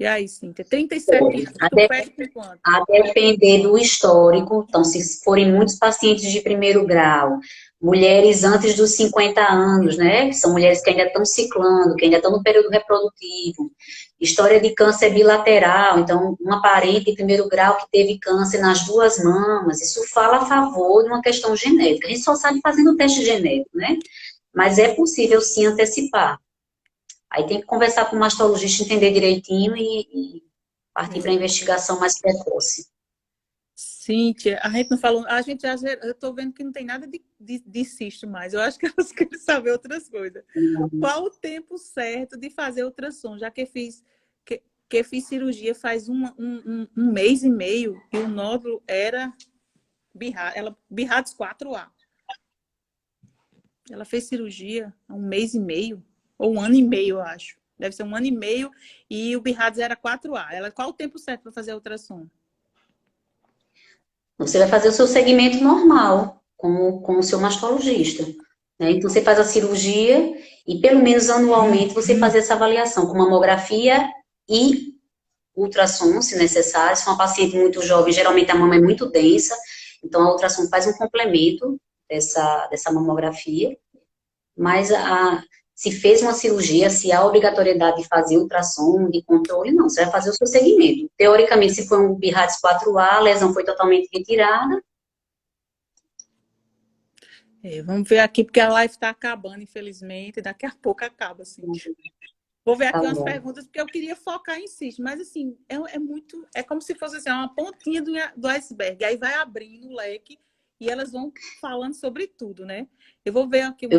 E aí, Cíntia, 37 anos, tu pede com quanto? A depender do histórico, então, se forem muitos pacientes de primeiro grau, mulheres antes dos 50 anos, né, que são mulheres que ainda estão ciclando, que ainda estão no período reprodutivo, história de câncer bilateral, então, uma parente de primeiro grau que teve câncer nas duas mamas, isso fala a favor de uma questão genética. A gente só sabe fazendo o teste genético, né, mas é possível, sim, antecipar. Aí tem que conversar com o mastologista, entender direitinho e partir para a investigação mais precoce. Cíntia, a gente não falou, eu estou vendo que não tem nada de cisto mais. Eu acho que elas querem saber outras coisas. Qual o tempo certo de fazer ultrassom? Já que fiz cirurgia faz um mês e meio e o nódulo era BIRADS 4A. Ela fez cirurgia há um mês e meio, ou um ano e meio, eu acho. Deve ser um ano e meio, e o BIRADS era 4A. Qual o tempo certo para fazer a ultrassom? Você vai fazer o seu segmento normal, com o seu mastologista. Né? Então, você faz a cirurgia e, pelo menos anualmente, você faz essa avaliação com mamografia e ultrassom, se necessário. Se for uma paciente muito jovem, geralmente a mama é muito densa, então a ultrassom faz um complemento dessa mamografia. Mas se fez uma cirurgia, se há obrigatoriedade de fazer ultrassom, de controle, não. Você vai fazer o seu segmento. Teoricamente, se foi um BIRADS 4A, a lesão foi totalmente retirada. Vamos ver aqui, porque a live está acabando, infelizmente. Daqui a pouco acaba, assim. Vou ver aqui umas perguntas, porque eu queria focar em si. Mas, assim, é como se fosse assim, uma pontinha do iceberg. Aí vai abrindo o leque e elas vão falando sobre tudo, né? Eu vou ver aqui uma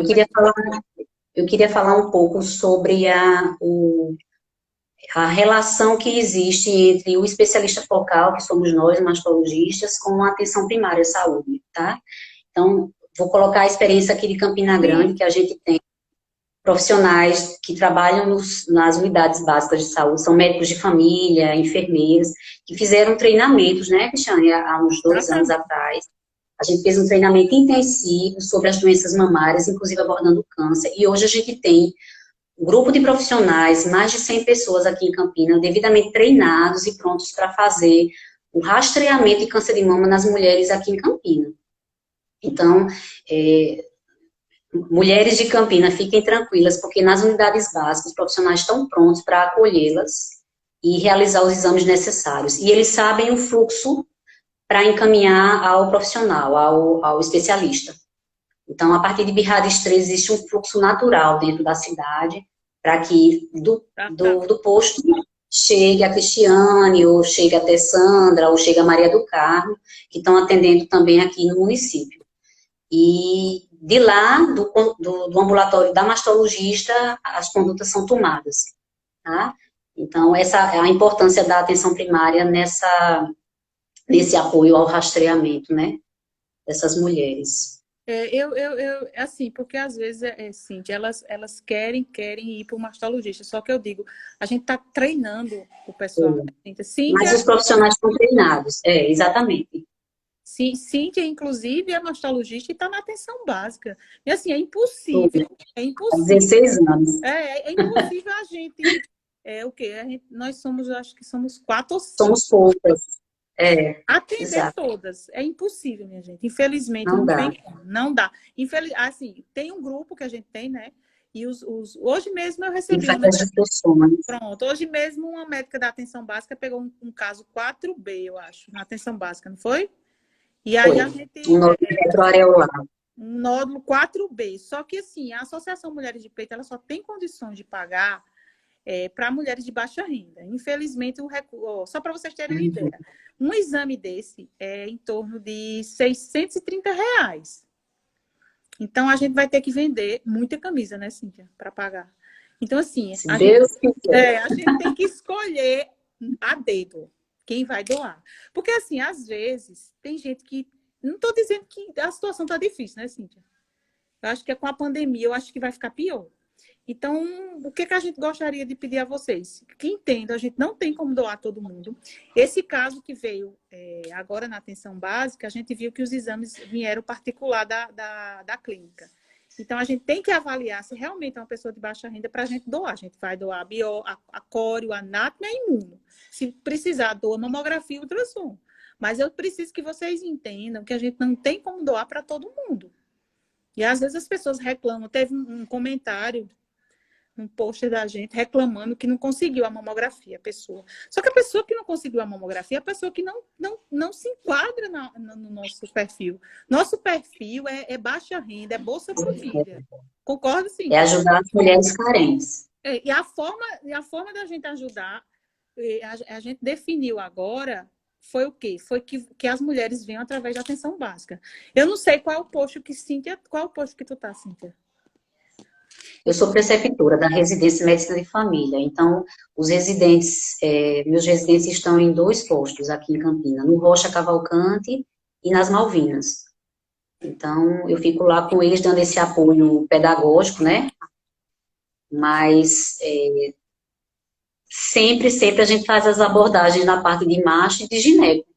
Eu queria falar um pouco sobre a relação que existe entre o especialista focal, que somos nós, mastologistas, com a atenção primária à saúde, tá? Então, vou colocar a experiência aqui de Campina Grande, que a gente tem profissionais que trabalham nas unidades básicas de saúde, são médicos de família, enfermeiros, que fizeram treinamentos, né, Cristiane, há uns 2 anos atrás. A gente fez um treinamento intensivo sobre as doenças mamárias, inclusive abordando o câncer, e hoje a gente tem um grupo de profissionais, mais de 100 pessoas aqui em Campinas, devidamente treinados e prontos para fazer o rastreamento de câncer de mama nas mulheres aqui em Campinas. Então, mulheres de Campinas, fiquem tranquilas, porque nas unidades básicas, os profissionais estão prontos para acolhê-las e realizar os exames necessários. E eles sabem o fluxo para encaminhar ao profissional, ao especialista. Então, a partir de BIRADS 3, existe um fluxo natural dentro da cidade, para que do posto chegue a Cristiane, ou chegue até Sandra, ou chegue a Maria do Carmo, que estão atendendo também aqui no município. E de lá, do ambulatório da mastologista, as condutas são tomadas. Tá? Então, essa é a importância da atenção primária nesse apoio ao rastreamento, né, dessas mulheres. Assim, porque às vezes, Cíntia, elas querem ir para o mastologista, só que eu digo, a gente está treinando o pessoal. Cíntia, mas os profissionais estão treinados, exatamente. Cíntia, inclusive, é mastologista e está na atenção básica. E assim, é impossível. Há 16 anos. É impossível a gente... o quê? Nós somos, acho que somos 4 ou 5. Somos poucas. Atender exato. todas. É impossível, minha gente. Infelizmente, não dá. Não dá. Assim, tem um grupo que a gente tem, né? E hoje mesmo eu Ele recebi faz uma as discussões. Pronto, hoje mesmo uma médica da atenção básica pegou um caso 4B, eu acho, na atenção básica, não foi? E aí a Foi. Um gente, nódulo retroareolar. um nódulo 4B. Só que assim, a Associação Mulheres de Peito, ela só tem condições de pagar para mulheres de baixa renda. Infelizmente, só para vocês terem uma ideia, um exame desse é em torno de R$ 630. Então, a gente vai ter que vender muita camisa, né, Cíntia, para pagar. Então, assim, Se Deus quiser. a gente tem que escolher a dedo quem vai doar. Porque, assim, às vezes, tem gente que... Não estou dizendo que a situação está difícil, né, Cíntia? Eu acho que com a pandemia, eu acho que vai ficar pior. Então, o que a gente gostaria de pedir a vocês? Que entendam, a gente não tem como doar todo mundo. Esse caso que veio agora na atenção básica, a gente viu que os exames vieram particular da clínica. Então, a gente tem que avaliar se realmente é uma pessoa de baixa renda para a gente doar. A gente vai doar a córeo, a nato e a imuno. Se precisar, doa mamografia e ultrassom. Mas eu preciso que vocês entendam que a gente não tem como doar para todo mundo. E às vezes as pessoas reclamam. Teve um comentário, um post da gente reclamando que não conseguiu a mamografia, a pessoa. Só que a pessoa que não conseguiu a mamografia é a pessoa que não se enquadra no nosso perfil. Nosso perfil é baixa renda, é Bolsa Família. Concorda, sim? É ajudar as mulheres carentes. E a forma da gente ajudar, a gente definiu agora, foi o quê? Foi que as mulheres venham através da atenção básica. Eu não sei qual é o posto que tu tá, Cíntia? Eu sou preceptora da residência de medicina de família, então os residentes, meus residentes estão em 2 postos aqui em Campina, no Rocha Cavalcante e nas Malvinas. Então, eu fico lá com eles dando esse apoio pedagógico, né? Mas sempre a gente faz as abordagens na parte de macho e de gineco.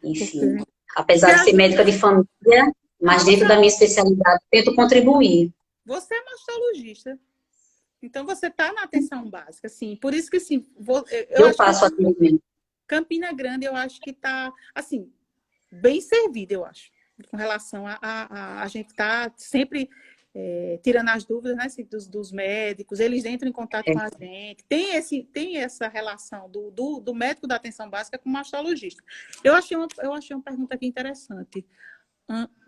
Enfim, apesar de ser médica de família, mas dentro da minha especialidade, tento contribuir. Você é mastologista. Então, você está na atenção básica, assim. Por isso que, assim, Eu faço atendimento. Campina Grande, eu acho que está, assim, bem servida, eu acho. Com relação a gente estar sempre tirando as dúvidas, né, assim, dos médicos. Eles entram em contato com a gente. Tem essa relação do médico da atenção básica com o mastologista. Eu achei uma pergunta aqui interessante.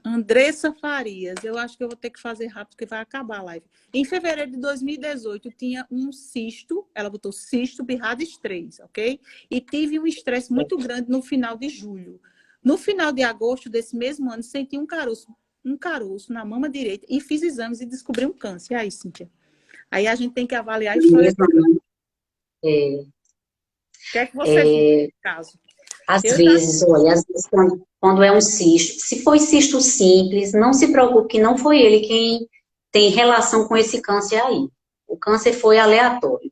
Andressa Farias, eu acho que eu vou ter que fazer rápido, porque vai acabar a live. Em fevereiro de 2018, tinha um cisto, ela botou cisto Birrades 3, ok? E tive um estresse muito grande no final de julho. No final de agosto desse mesmo ano, senti um caroço na mama direita e fiz exames e descobri um câncer. E aí, Cíntia? Aí a gente tem que avaliar a história. O que é que você viu nesse caso? Às vezes, quando é um cisto, se foi cisto simples, não se preocupe que não foi ele quem tem relação com esse câncer aí. O câncer foi aleatório.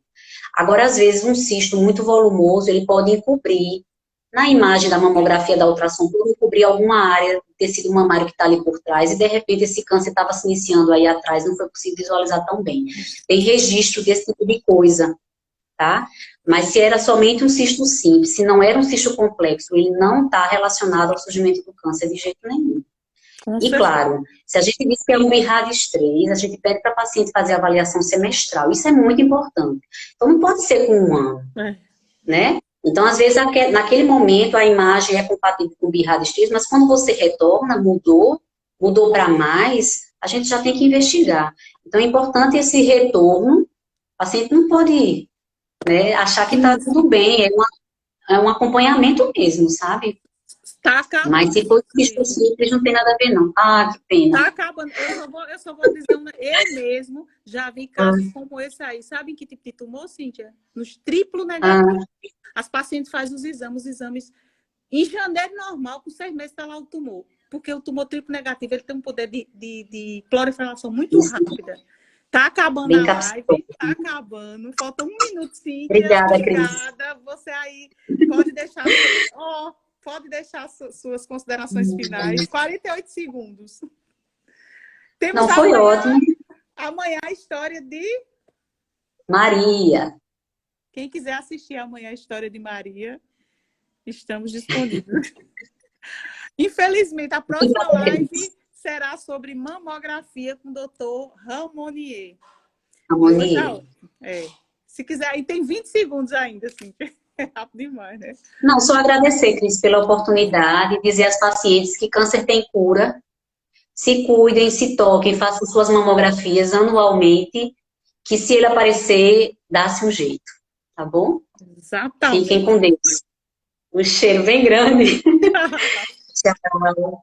Agora, às vezes, um cisto muito volumoso, ele pode encobrir, na imagem da mamografia da ultrassom, pode encobrir alguma área do tecido mamário que está ali por trás, e de repente esse câncer estava se iniciando aí atrás, não foi possível visualizar tão bem. Tem registro desse tipo de coisa, tá? Mas se era somente um cisto simples, se não era um cisto complexo, ele não está relacionado ao surgimento do câncer de jeito nenhum. E claro, se a gente diz que é um Birrades 3, a gente pede para a paciente fazer a avaliação semestral. Isso é muito importante. Então, não pode ser com 1 ano, né? Então, às vezes, naquele momento, a imagem é compatível com o Birrades 3, mas quando você retorna, mudou para mais, a gente já tem que investigar. Então, é importante esse retorno. O paciente não pode, né, achar que está tudo bem, é um acompanhamento mesmo, sabe? Tá acabando. Mas se for cisto simples, não tem nada a ver, não. Ah, que pena. Tá acabando. Eu só vou dizer, eu mesmo já vi casos como esse aí. Sabe em que tipo de tumor, Cíntia? Nos triplo negativos. As pacientes fazem os exames. Em janeiro normal, com 6 meses está lá o tumor. Porque o tumor triplo negativo, ele tem um poder de proliferação muito rápida. Tá acabando a live, tá acabando. Falta 1 minuto, Cíntia. Obrigada, Cris. Você aí pode deixar suas considerações finais. 48 segundos. Temos foi ótimo. Amanhã a história de Maria. Quem quiser assistir amanhã a história de Maria, estamos disponíveis. Infelizmente, a próxima live será sobre mamografia com o doutor Ramonier. Ramonier. Se quiser, aí tem 20 segundos ainda, assim. É rápido demais, né? Não, só agradecer, Cris, pela oportunidade, dizer às pacientes que câncer tem cura, se cuidem, se toquem, façam suas mamografias anualmente, que se ele aparecer, dá-se um jeito, tá bom? Exatamente. Fiquem com Deus. Um cheiro bem grande. Tchau.